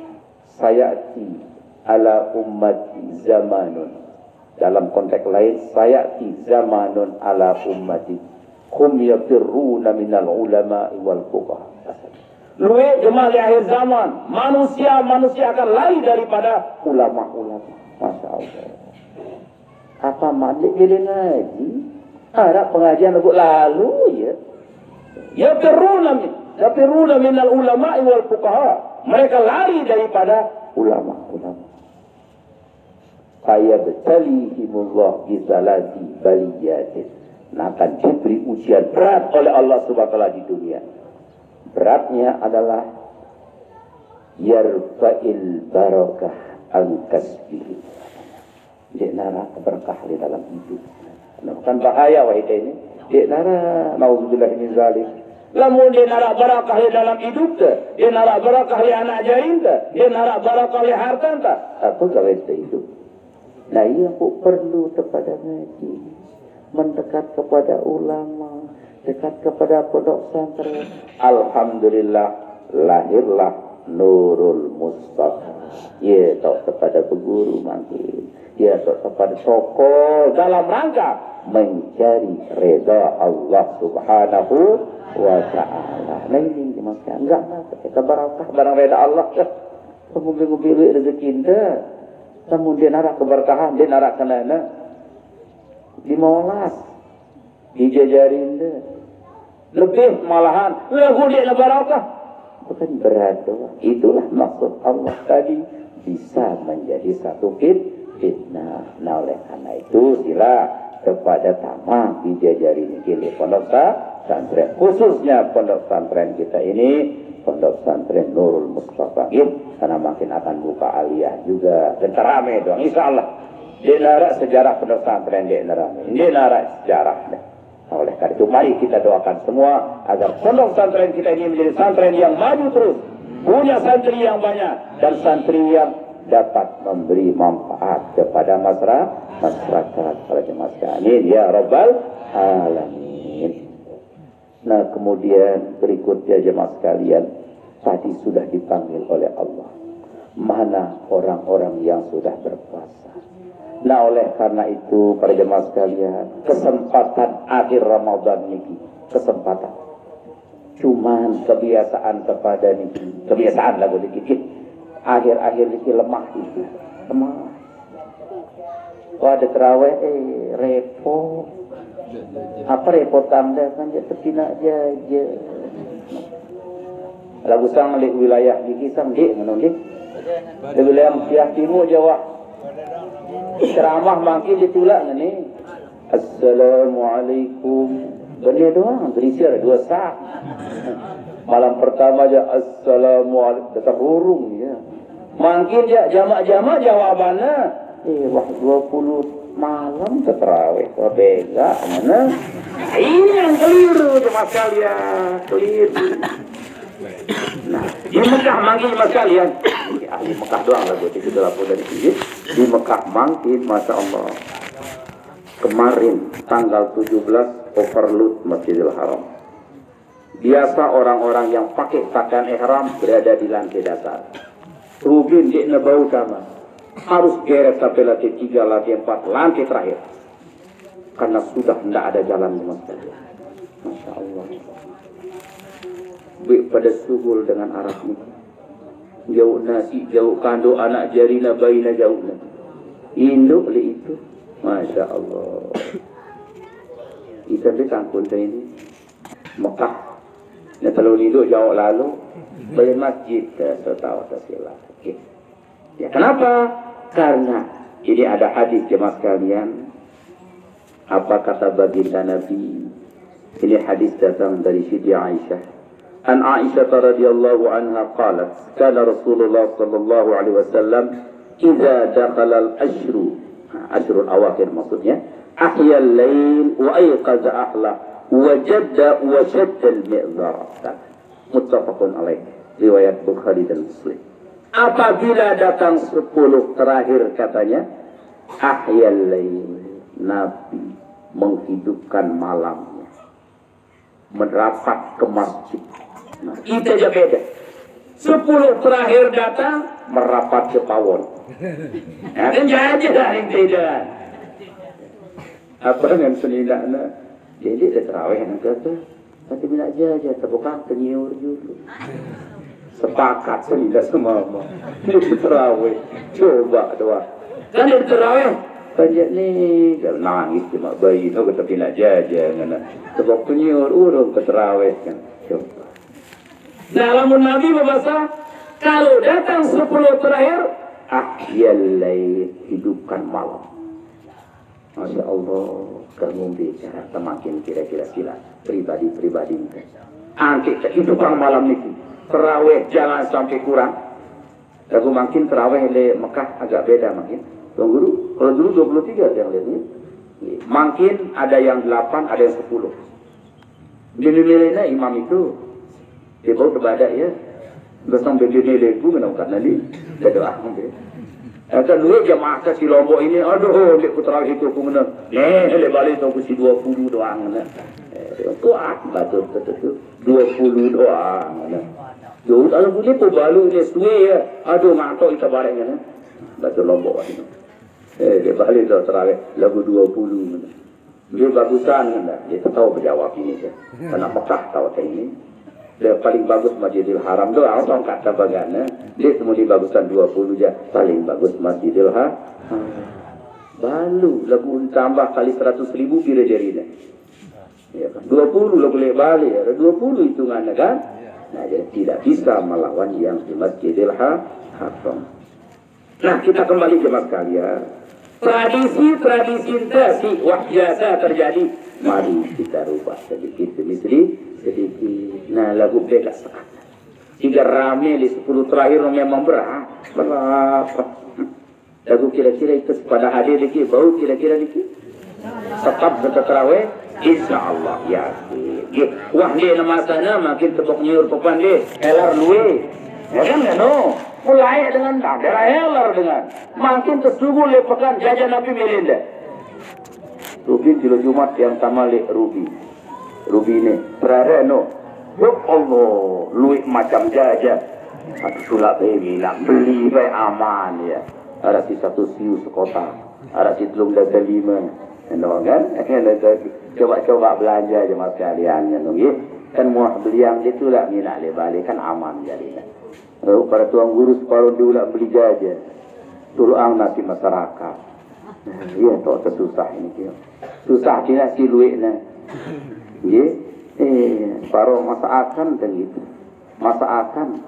sayati ala ummati zamanun. Dalam konteks lain, sayati zamanun ala ummati hum yafirruna minal ulama wal fuqaha. Luwe jemaah di akhir zaman, manusia akan lari daripada ulama-ulama. Masya Allah. Apa mandi pilih ngaji? Ada pengajian lalu ya. Yafirruna minal ulama wal fuqaha. Mereka lari daripada ulama-ulama. Fayabtalihimullah bisalati baliyatin. Nah, akan diberi ujian berat oleh Allah Subhanahu wa taala di dunia. Beratnya adalah yarfa'il barakah al-kasbi. Dia nara berkah di dalam hidup. Bukan bahaya wahai ini. Dia nara nauzubillah min zalik. Lamun dia narak barakah di dalam hidup tak, dia narak barakah di anak jarin tak, dia narak barakah di harta tak. Apa kalau itu hidup? Nah ia pun perlu kepada ngaji, mendekat kepada ulama, dekat kepada pondok pesantren. Alhamdulillah lahirlah Nurul Mustafa. Ia tak kepada guru makin, ia tak kepada tokoh dalam rangka mencari reda Allah Subhanahu wa ta'ala. Nah ini dimaksudkan enggak kita barakah barang reda Allah ke pemubili rezeki kita. Namun dia narak keberkahan, dia narak kenana dimolas dijajarin dia. Lebih malahan lagu dia barakah bukan berat doang. Itulah maksud Allah tadi, bisa menjadi satu fitnah. Nah oleh karena itu sila kepada tamak dijajari nikili pondok pesantren, khususnya pondok pesantren kita ini, pondok pesantren Nurul Mustafa. Karena makin akan buka aliyah juga dan terame dong, insya Allah. Dia narak sejarah pondok pesantren, dia narak sejarah. Nah, oleh karena itu mari kita doakan semua agar pondok pesantren kita ini menjadi pesantren yang maju terus, punya santri yang banyak dan santri yang dapat memberi manfaat kepada masyarakat para jemaah sekalian ya Rabbal Alamin. Nah kemudian berikutnya jemaah sekalian, tadi sudah dipanggil oleh Allah, mana orang-orang yang sudah berpuasa. Nah oleh karena itu para jemaah sekalian, kesempatan akhir Ramadan ini kesempatan. Cuman kebiasaan kepada niki, kebiasaan lagu dikit. Akhir-akhir ini lemah itu, lemah. Kalau ada terawih, repot. Apa repot anda kan dia terpina aja. Lagu sang di wilayah di kisang di menunjuk. Di wilayah Mesir Timur Jawa. Ceramah makin ditulak ni. Assalamualaikum. Benda doang berisi ada 2 saat. Malam pertama aja assalamualaikum, tetap hurung ya. Makin ya jamak-jamak jawabannya. Wah 20 malam terawih, beda mana? ini yang keliru jemaah sekalian, keliru. Nah, di Mekah manggil jemaah sekalian. Ahli Mekah doang lah buat itu lapor dari sini. Di Mekah manggil, masya Allah. Kemarin tanggal 17 overload Masjidil Haram. Biasa orang-orang yang pakai pakaian ihram berada di lantai dasar. Rubin di nebau sama. Harus geret sampai lantai 3, lantai 4, lantai terakhir. Karena sudah tidak ada jalan di masjid. Masya Allah. Pada suhul dengan arah ini. Jauh nasi, jauh kando, anak jarina, bayina jauhnya. Induk li itu. Masya Allah. Kita ditangkun ini. Mekah. Nah kalau hidup jauh lalu. Balik masjid ke setawa tersilah. Okay. Ya kenapa? Karena ini ada hadis jemaah sekalian. Apa kata baginda Nabi? Ini hadis datang dari Siti Aisyah. An Aisyah radhiyallahu anha qalat, kana Rasulullah sallallahu alaihi wasallam idza dakhala al-ashru, ashrul awakhir maksudnya, ahya al-lail wa ayqaza ahla wa jadda wa shadda al-mi'zar. Muttafaqun alaih. Riwayat Bukhari dan Muslim. Apabila datang 10 terakhir katanya, ahya al-lail, Nabi menghidupkan malamnya, merapat ke masjid. Nah, itu aja beda. 10 terakhir datang, merapat ke pawon. Nah, kan aja yang beda. Apa dengan senindaknya? Jadi ada terawih yang kata, tapi bila aja terbuka ternyur dulu. Sepakat senindak semua. Ini terawih, coba doa. Kan ada terawih. Panjat ni nangis cuma bayi tu kata bila jaja ngana. Sebab penyur urung ke terawih kan. Coba. Dalam Nabi berbahasa kalau datang 10 terakhir ahyal-lail, hidupkan malam. Masya Allah, kamu bicara semakin kira-kira pribadi-pribadi. Angkat hidupkan malam ini. Terawih jangan sampai kurang. Aku makin terawih di Mekah agak beda makin. Tuan Guru, kalau dulu 23 yang lihat ni. Makin ada yang 8, ada yang 10. Bila-bila imam itu dia bawa terbadak ya. Bersama bila-bila itu menawarkan nanti. Dia doa. Kata dulu jemaah si Lombok ini, aduh, lihat putra itu aku menang. Lihat balik tu aku si 20 doang. Kuat, betul-betul. 20 doang. Jauh, kalau boleh pun balu dia suai ya. Aduh, mantok kita baliknya. Betul Lombok ini. Dia balik tu terawih lagu 20. Dia bagusan kan. Dia tahu berjawab ini je. Karena Mekah tahu saya ini. Dia paling bagus Masjidil Haram tu. Orang kata bagaimana. Dia semua di bagusan 20 je. Paling bagus Masjidil Haram. Balu lagu tambah kali 100,000 kira jari dah. Ya kan? 20 lah boleh balik. 20 hitungannya kan. Nah, jadi tidak bisa melawan yang di Masjidil Haram. Nah, kita kembali jemaah sekalian. Tradisi-tradisi wahyasa terjadi. Mari kita rubah sedikit demi sedikit. Nah, lagu beda sekarang. Tiga rame di 10 terakhir memang berapa? Lagu kira-kira itu pada hadir lagi, bau kira-kira lagi. Tetap berterawih, insya Allah ya. Wah dia nama sana makin tepuk nyur papan dia, elar luwe, ya kan ya no. Mulai dengan darah elar dengan makin tersungguh lepakan jajan Nabi Melinda. Rubi di Jumat yang tamalik Rubi ini berada no. Ya Allah, luwe macam jajan. Aduh sulap baby nak beli baik aman ya. Ada si 1 siu sekota, ada si telung dah 5. No, kan? Coba-coba belanja je mas sekalian kan muah beli yang itu lah minat le balik kan aman jadi. Lalu para tuan guru separuh dia lah beli jajan. Turuang nasi masyarakat. Ya tak tersusah ini dia. Susah dia si luik na. Ya, paruh masakan dan gitu. Masakan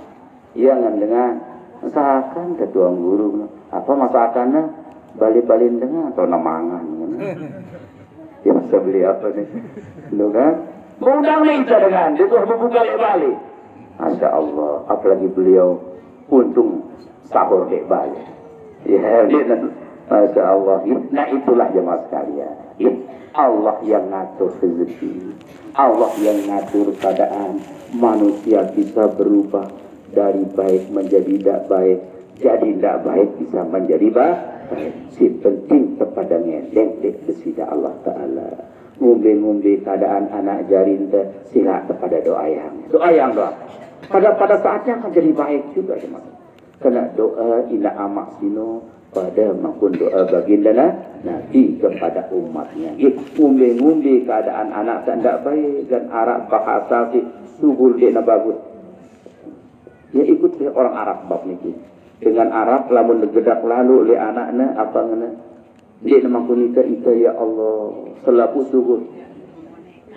jangan dengan masakan ke tuan guru. Apa masakannya? Balik-balik dengan atau namangan ya masa beli apa nih lu kan undang minta dengan dia tuh membuka balik Masya Allah apalagi beliau untung sahur balik ya dia Masya Allah nah itulah jemaah sekalian Allah yang ngatur rezeki, Allah yang ngatur keadaan. Manusia bisa berubah dari baik menjadi tidak baik, jadi tidak baik bisa menjadi baik. Si penting kepada ngedek dek besida Allah Ta'ala. Ngumbe-ngumbe keadaan anak jarin silat kepada doa yang doa. Pada saatnya akan jadi baik juga teman. Karena doa ila amak sino pada maupun doa baginda Nabi kepada umatnya. Ngumbe-ngumbe keadaan anak tak baik dan Arab bahasa si subul dia bagus. Ya ikut orang Arab bab niki. Dengan Arab lamun gedak lalu oleh anaknya apa ngene. Dia nama kunita ya Allah selaku subul.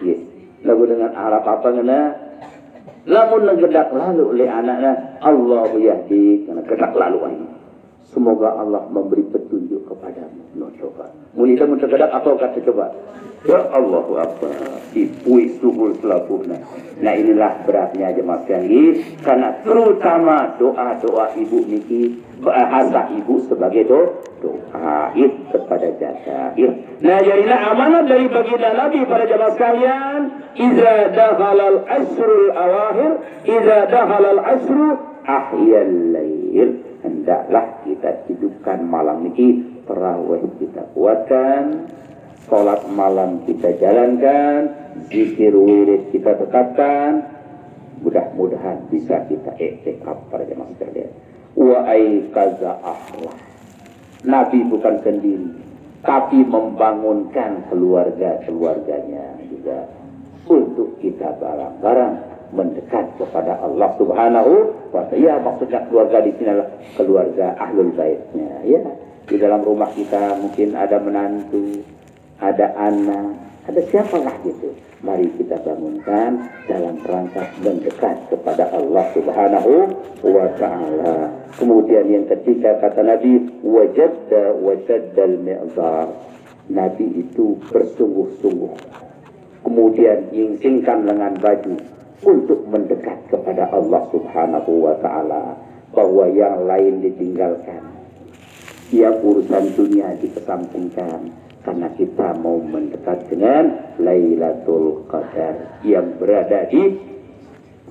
Ya. Lalu dengan Arab apa ngene. Lamun gedak lalu oleh anaknya Allahu yahdi karena gedak lalu ini. Semoga Allah memberi petunjuk kepadamu. No coba. Mun kita mun tergedak apa kata coba? Ya Allahu Akbar. Ipui subul selapuna. Nah inilah beratnya jemaah sekalian karena terutama doa-doa ibu niki bahasa ibu sebagai doa kepada jasa. Nah jadilah amanat dari baginda Nabi pada jemaah sekalian, iza dakhalal asrul awakhir, iza dakhalal asru ahyal lail. Hendaklah kita hidupkan malam niki, tarawih kita kuatkan, sholat malam kita jalankan, zikir wirid kita tetapkan. Mudah-mudahan bisa kita iktikaf para jemaah sekalian. Wa aikaza akhlak. Nabi bukan sendiri, tapi membangunkan keluarganya juga untuk kita bareng-bareng mendekat kepada Allah Subhanahu wa Ta'ala. Ya maksudnya keluarga di sini adalah keluarga ahlul baitnya. Ya di dalam rumah kita mungkin ada menantu, ada anak, ada siapalah gitu. Mari kita bangunkan dalam rangka mendekat kepada Allah Subhanahu wa Ta'ala. Kemudian yang ketiga kata Nabi, wajaddal mi'zar. Nabi itu bersungguh-sungguh. Kemudian yingsingkan lengan baju untuk mendekat kepada Allah Subhanahu wa Ta'ala, bahwa yang lain ditinggalkan, ya urusan dunia dikesampingkan, karena kita mau mendekat dengan Lailatul Qadar yang berada di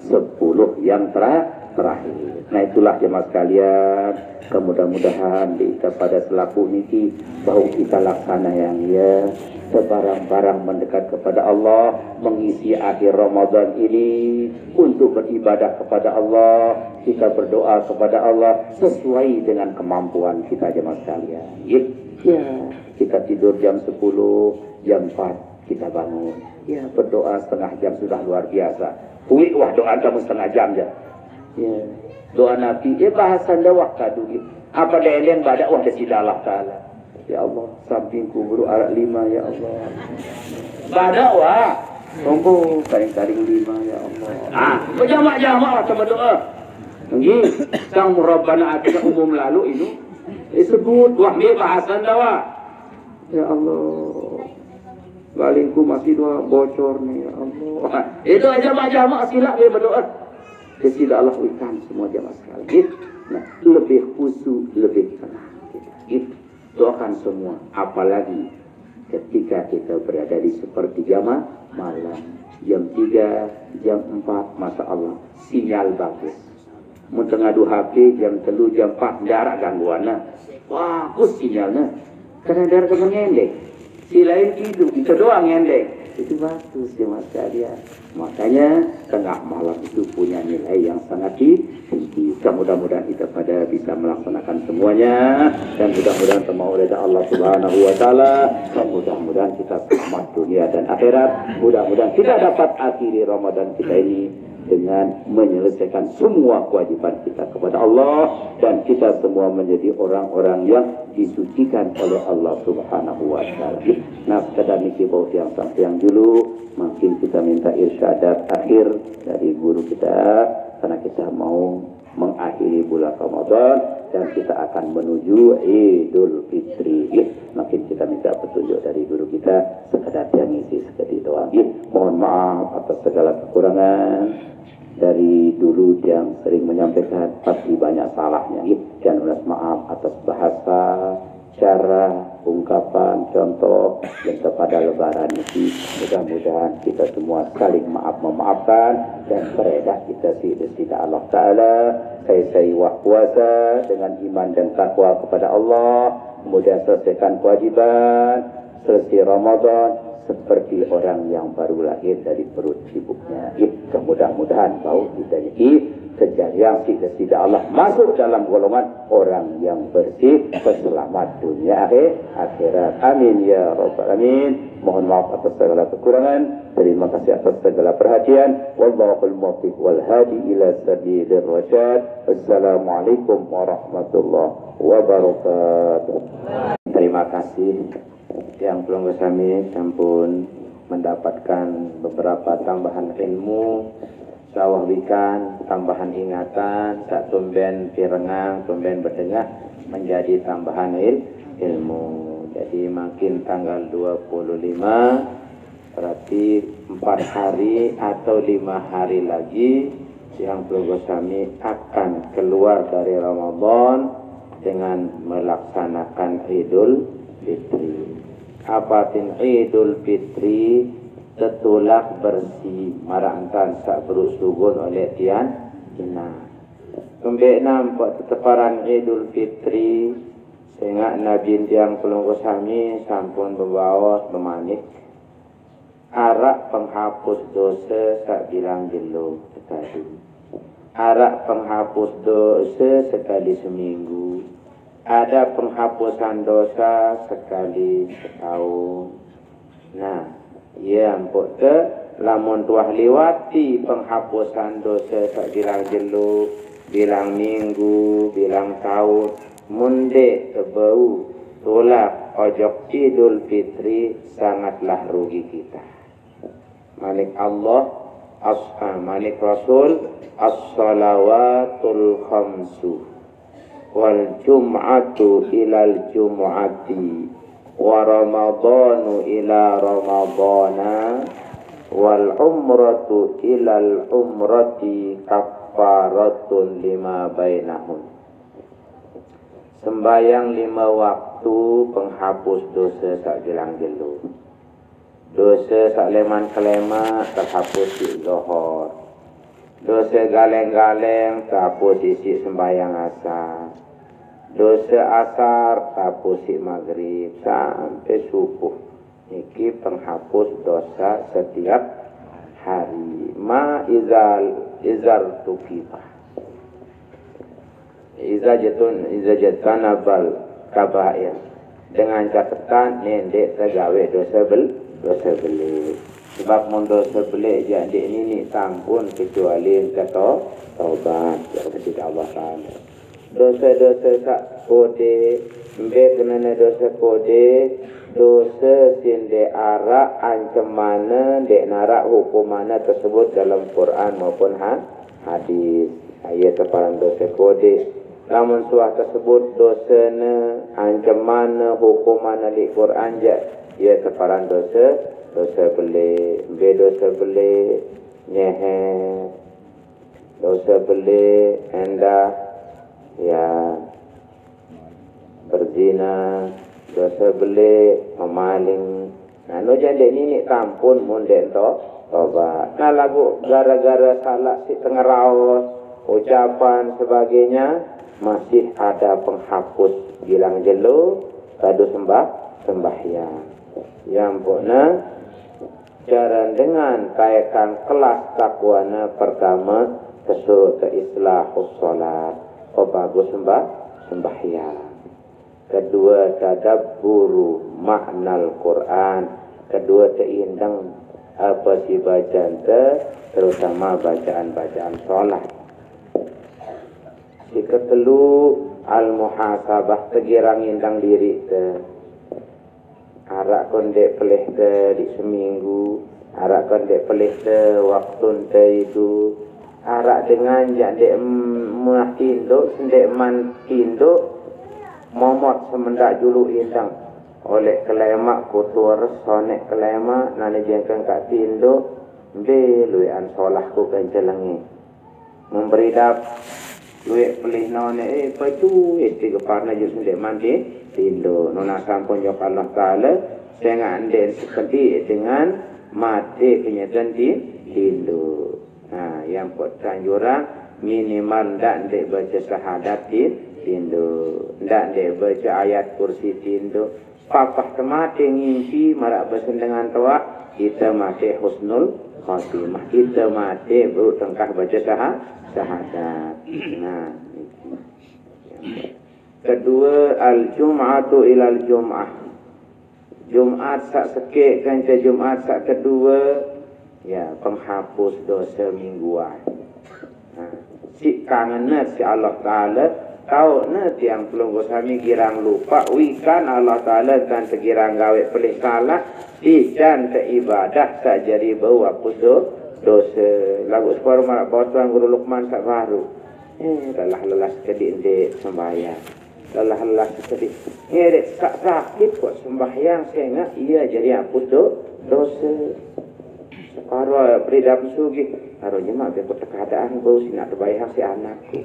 10 yang terakhir. Nah itulah jemaah sekalian, mudah-mudahan kita pada selaku niki bahwa kita laksana yang ya sebarang-barang mendekat kepada Allah, mengisi akhir Ramadan ini untuk beribadah kepada Allah. Kita berdoa kepada Allah sesuai dengan kemampuan kita jemaah sekalian. Ya, kita tidur jam 10, jam 4 kita bangun. Ya, berdoa setengah jam sudah luar biasa. Wah doa kamu setengah jam ya. Ya, doa Nabi, bahasan dawah kadu. Apa yang badak wah tidak Allah Ta'ala. Ya Allah, samping kubur arak 5 ya Allah. Badak wah, tunggu karing-karing 5 ya Allah. Berjamak-jamak lah sama doa. Nggih, sang Rabbana atina umum lalu ini disebut wah bahasan dawah. Ya Allah. Balingku masih dua bocor nih ya Allah. Itu aja jamaah silap dia berdoa. Kesila Allah ikan semua jamaah sekali. Nah, lebih khusyuk, lebih tenang kita. Doakan semua, apalagi ketika kita berada di sepertiga malam, jam 3, jam 4, Masya Allah, sinyal bagus. Mentengadu HP jam 3, jam 4, darat gangguannya. Bagus sinyalnya. Karena darat mengendek. Si lain hidup, kita doang ngendek. Itu bagus jemaah sekalian. Makanya tengah malam itu punya nilai yang sangat tinggi. Mudah-mudahan kita pada bisa melaksanakan semuanya dan mudah-mudahan semua reda Allah Subhanahu wa Ta'ala. Mudah-mudahan kita selamat dunia dan akhirat. Mudah-mudahan kita dapat akhiri Ramadan kita ini dengan menyelesaikan semua kewajiban kita kepada Allah dan kita semua menjadi orang-orang yang disucikan oleh Allah Subhanahu wa Ta'ala. Nah, kita niki bau yang dulu makin kita minta irsyadat akhir dari guru kita karena kita mau mengakhiri bulan Ramadan dan kita akan menuju Idul Fitri. Makin kita minta petunjuk dari guru kita sekedar yang ngisi sekedar doang. Mohon maaf atas segala kekurangan dari dulu yang sering menyampaikan pasti banyak salahnya. Dan ulas maaf atas bahasa cara, ungkapan, contoh yang kepada lebaran ini. Mudah-mudahan kita semua saling memaafkan dan beredah kita tidak Allah Ta'ala saya puasa dengan iman dan takwa kepada Allah, kemudian selesaikan kewajiban, selesai Ramadan seperti orang yang baru lahir dari perut ibunya. Mudah-mudahan bau kita ini sejak yang tidak Allah masuk dalam golongan orang yang bersih, selamat dunia akhirat. Amin ya rabbal alamin. Mohon maaf atas segala kekurangan. Terima kasih atas segala perhatian. Wallahul muwaffiq wal hadi ila sabilir rasyad. Assalamualaikum warahmatullahi wabarakatuh. Terima kasih yang belum kami sampun mendapatkan beberapa tambahan ilmu. Sawahwikan tambahan ingatan, sak tumben pirengang, tumben berdengar menjadi tambahan ilmu. Jadi makin tanggal 25 berarti 4 hari atau 5 hari lagi yang Pelunggu Sami akan keluar dari Ramadan dengan melaksanakan Idul Fitri. Apa tin Idul Fitri? Tetulak bersih marantan sak berusugun oleh tian ina. Kembali nampak teteparan Idul Fitri sehingga Nabi yang Pelunggu Sami sampun membawa memanik arak penghapus dosa sak bilang jelo sekali. Arak penghapus dosa sekali seminggu. Ada penghapusan dosa sekali setahun. Nah, ya ampun ke lamun tuah liwati penghapusan dosa tak bilang jelu, bilang minggu, bilang tahun, munde tebau tolak ojok Idul Fitri sangatlah rugi kita. Malik Allah, Malik Rasul, as-salawatul khamsu wal jum'atu ilal jum'ati wa ramadhanu ila ramadhana wal umratu ilal umrati kaffaratun lima bainahum. Sembayang 5 waktu penghapus dosa sak bilang jelu. Dosa sak leman kelema terhapus di zuhur. Dosa galeng-galeng terhapus di sembayang asar. Dosa asar terhapus di maghrib sampai subuh. Ini penghapus dosa setiap hari. Ma izar tukifah. Izajatun abal kabair. Dengan catatan nendek tergawe dosa beli. Sebab mun dosa beli jadi ini sampun kecuali kata taubat kepada Allah Taala. Dosa-dosa sak kode, mbek kenana dosa kode, dosa sinde arak ancamana dek narak hukumana tersebut dalam Quran maupun hadis. Ayat teparan dosa kode. Namun suah tersebut dosana ancamana hukumana di Quran ya teparan dosa beli, dosa beli nyehe, dosa beli hendak ya berzina, dosa beli memaling. Nah, no jadi ini tampun munden to tobat. Nah, lagu gara-gara salah si tengah raos, ucapan sebagainya masih ada penghapus bilang jelu kado sembahyang. Yang puna cara dengan kaitan kelas takwana pertama kesuruh ke islahus salat. Bagus sembahyang. Kedua tadabburu maknal Quran. Kedua teindang apa si bacaan terutama bacaan-bacaan salat. Si ketelu al-muhasabah tegirang indang diri arak kondek pelih di seminggu, arak kondek pelih waktu itu. Arak dengan jandek munah tinduk, sendek man tinduk, momot semendak julu indang. Oleh kelemak kutu resonek kelemak, nani jengkang kat tinduk, beluian solahku kencelengi. Memberi dap, Luik pelih nona pacu tiga parna je sendek mandi tindo nona sampun jok Allah Ta'ala dengan anden seperti dengan mati kenyataan di tindo. Nah, yang potong jurang minimal ndak ndek baca syahadat tindo, ndak ndek baca ayat kursi tindo. Papah temati ngimpi marak besen dengan tua kita mati husnul khatimah, kita mati baru tengkah baca syahadat. Nah, kedua al-jum'atu ilal jum'ah. Jumat sak sekek kan Jumat sak kedua ya penghapus dosa mingguan. Nah, si kangennya si Allah Ta'ala tahu nanti yang pelunggu sami girang lupa wikan Allah Ta'ala dan segirang gawe pelih salah ikan ke ibadah tak jadi bau hapus dosa. Lagu separuh marak bawa Tuan Guru Luqman sak baru lelah sekali ndek sembahyang, lelah sekali ngedek sakit kok sembahyang sehingga ia jadi hapus dosa. Separuh beridap sugi harus jemaah biar keadaan bau sinak terbayang si anakku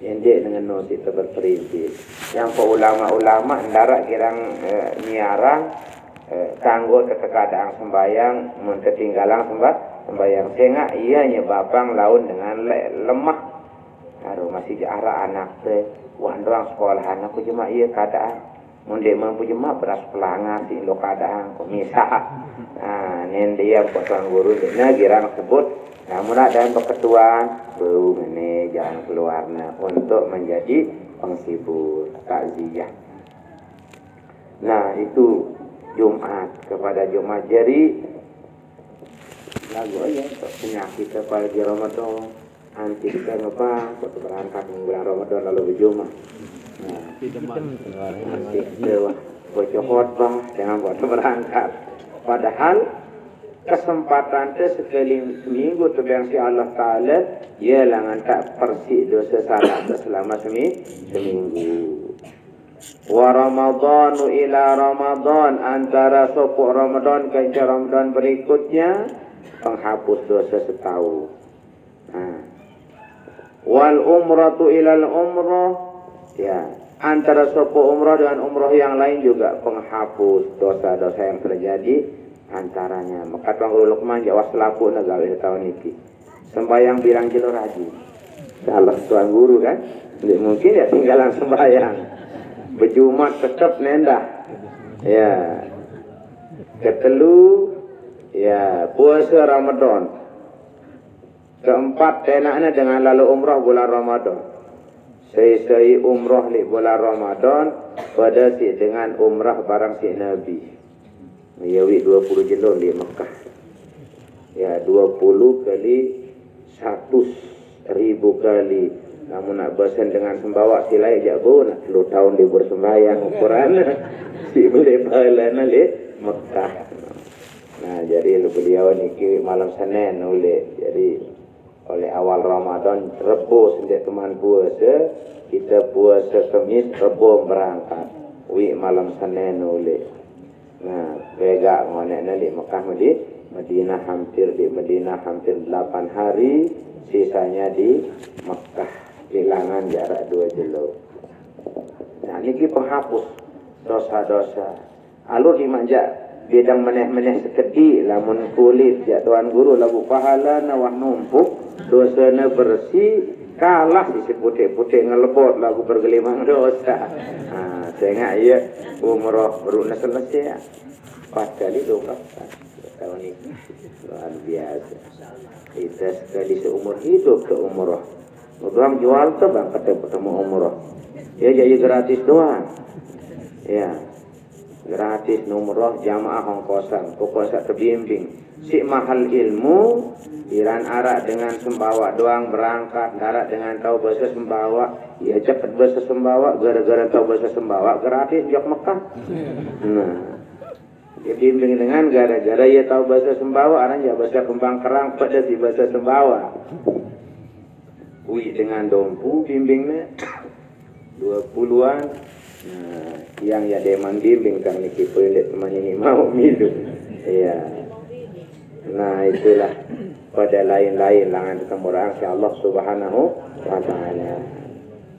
ndek dengan nosi berprinsip yang ke ulama-ulama ndarak kirang nyiarang kanggo keadaan sembahyang menketinggalan sembahyang sehingga ia nyebabang laun dengan lemah harus masih arah anak teh wan doang sekolah anakku cuma ia keadaan munde mampu cuma beras pelanga si lo keadaan kok misah. Nah nen dia potong guru dina girang sebut namun ada keketuaan bau ini jangan keluarnya untuk menjadi penghibur takziah. Nah itu Jumat kepada Jumat jadi lagu aja penyakit apalagi Ramadan anti kita ngapa kok berangkat bulan Ramadan lalu berjumat. Nah anti kita bocor khotbah jangan buat berangkat padahal kesempatan itu sekali seminggu tu yang si Allah Ta'ala ia langan tak persik dosa salah selama seminggu. Wa Ramadhanu ila Ramadhan antara sopuk Ramadan ke Ramadan berikutnya penghapus dosa setahun. Wal umratu ilal umrah ya antara sopuk umrah dengan umrah yang lain juga penghapus dosa-dosa yang terjadi antaranya. Maka Tuan Guru Luqman jawab selaku negara tahun ini sembahyang bilang kilo rajin salah Tuan Guru kan mungkin ya tinggalan sembahyang berjumat tetap nendah ya ketelu ya puasa Ramadan keempat enaknya dengan lalu umrah bulan Ramadan saya umrah di bulan Ramadan pada si dengan umrah barang si Nabi Yawi 20 jelon di Mekah ya 20 kali 100.000 kali. Namun nak bosan dengan sembawa silai jago nak 10 tahun libur sembahyang ukuran si boleh pahala le Mekah. Nah jadi beliau niki malam Senin oleh jadi oleh awal Ramadan Rebo sendiri teman puasa kita puasa Kamis Rebo berangkat wi malam Senin oleh. Nah vega ngone di Mekah Madinah hampir 8 hari sisanya di Mekah kehilangan jarak 2 jelo. Nah niki penghapus dosa-dosa. Alur dimanja bidang meneh-meneh sekedi lamun kulit ya Tuan Guru lagu pahala nawah numpuk dosanya bersih kalah isi putih-putih ngelebot lagu bergelimang dosa. Nah sehingga iya umroh baru selesai 4 kali 12 tahun ini luar biasa. Kita sekali seumur hidup ke umroh. Orang jual tu bang ketemu umroh. Ya jadi gratis doang. Ya gratis umroh jamaah hongkosan. Pokoknya terbimbing. Si mahal ilmu iran arak dengan sembawa doang berangkat. Arak dengan tahu bahasa sembawa. Ya cepat bahasa sembawa. Gara-gara tahu bahasa sembawa gratis jok Mekah. Nah. Ya bimbing dengan gara-gara ia tahu bahasa sembawa. Orang ya bahasa kembang kerang pada si bahasa sembawa. Ui dengan dompu bimbingnya 20-an. Nah, yang ya deman bimbing kan niki pelit teman ini mau minum. Iya. Nah, itulah pada lain-lain langan kemurahan si Allah Subhanahu wa taala.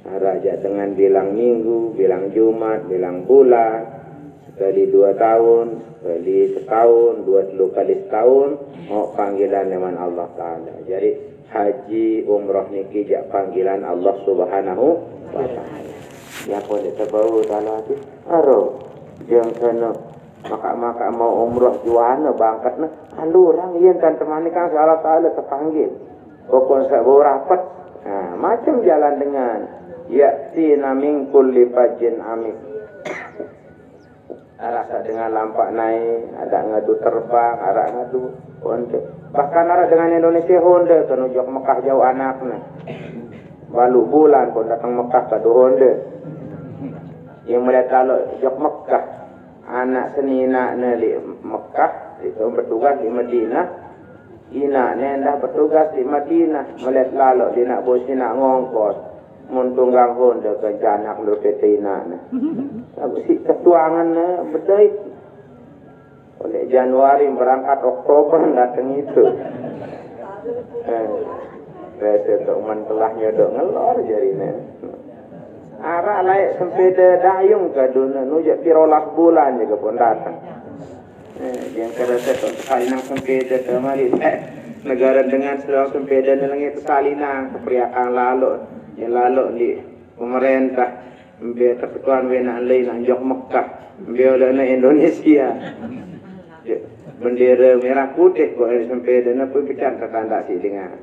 Raja dengan bilang minggu, bilang Jumat, bilang bulan, sekali 2 tahun, sekali setahun, 2 kali setahun, mau panggilan dengan Allah taala. Jadi haji umrah niki jak panggilan Allah Subhanahu wa taala. Ya boleh terbau dalam hati. Aro yang sana maka mau umrah juana bangkat na alu orang yang kan temani kan Allah taala terpanggil. Pokok sak rapat. Nah, macam jalan dengan ya'tina min kulli fajjin amik. Rasa dengan lampak naik, ada ngadu terbang, ada ngadu Honda. Bahkan ada dengan Indonesia Honda, menuju Mekah jauh anaknya. Balu bulan pun datang Mekah ke Honda. Yang melihat kalau jauh Mekah, anak senina di Mekah, itu bertugas di Madinah. Ina nendah bertugas di Madinah, melihat lalu dia nak bosi nak ngongkos. Muntunggang Honda ke janak lu petina na. Si ketuangan na bedait. Oleh Januari berangkat Oktober datang itu. Biasa tok mentelahnya dok ngelor jarine. Ara laik sempeda dayung ke dunia nujak pirolas bulan juga pun datang. Yang kada tok sekali nang sempeda kemari. Negara dengan sedang sempeda nelangit sekali nang kepriakan lalu. Yang lalu di pemerintah biar ketuan wena lain anjok Mekah biar oleh Indonesia bendera merah putih kok sampai dan apa bicara tanda sih dengan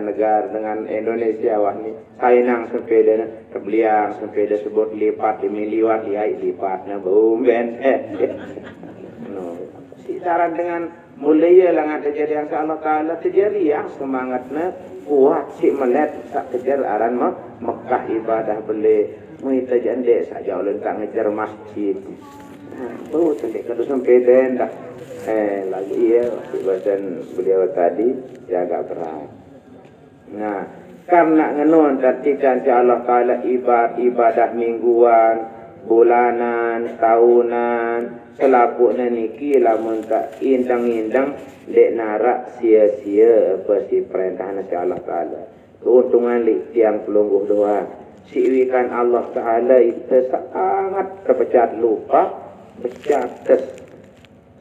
negara dengan Indonesia wah ni sainang sampai dan kebeliang sampai dan sebut lipat dimiliwan lihat lipatnya bumben si saran dengan mulia langan terjadi yang Allah Taala terjadi yang semangatnya kuat si melihat tak kejar aran Mekah ibadah beli muita jande saja ulun tak ngejar masjid. Oh tadi kalau sampai dah lagi ya bahasan beliau tadi agak berat. Nah karena ngenon tatikan si Allah Taala ibadah mingguan, bulanan, tahunan, selapukna niki lamun tak indang-indang dek narak sia-sia apa si perintah si Allah Ta'ala. Keuntungan lik tiang pelungguh doa. Siwikan Allah Ta'ala itu sangat terpecat lupa, pecat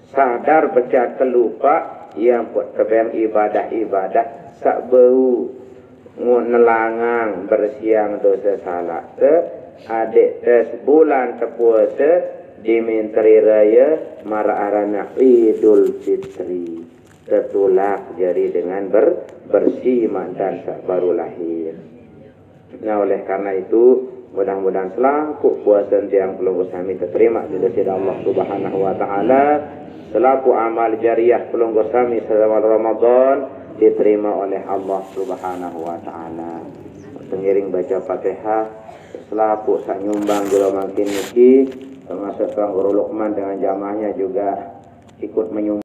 sadar pecat terlupa yang buat terbayang ibadah-ibadah sak bau nelangang bersiang dosa salah ke adik tes bulan terpuasa dimenteri raya marah-arana Idul Fitri tertulak jari dengan bersih mantan baru lahir. Nah oleh karena itu mudah-mudahan selaku puasa yang belum kami terima di sisi Allah Subhanahu wa taala, selaku amal jariah belum kami selama Ramadan diterima oleh Allah Subhanahu wa taala. Sengiring baca Fatihah selaku sak nyumbang gelombang niki termasuk Tuan Guru Luqman dengan jamaahnya juga ikut menyumbang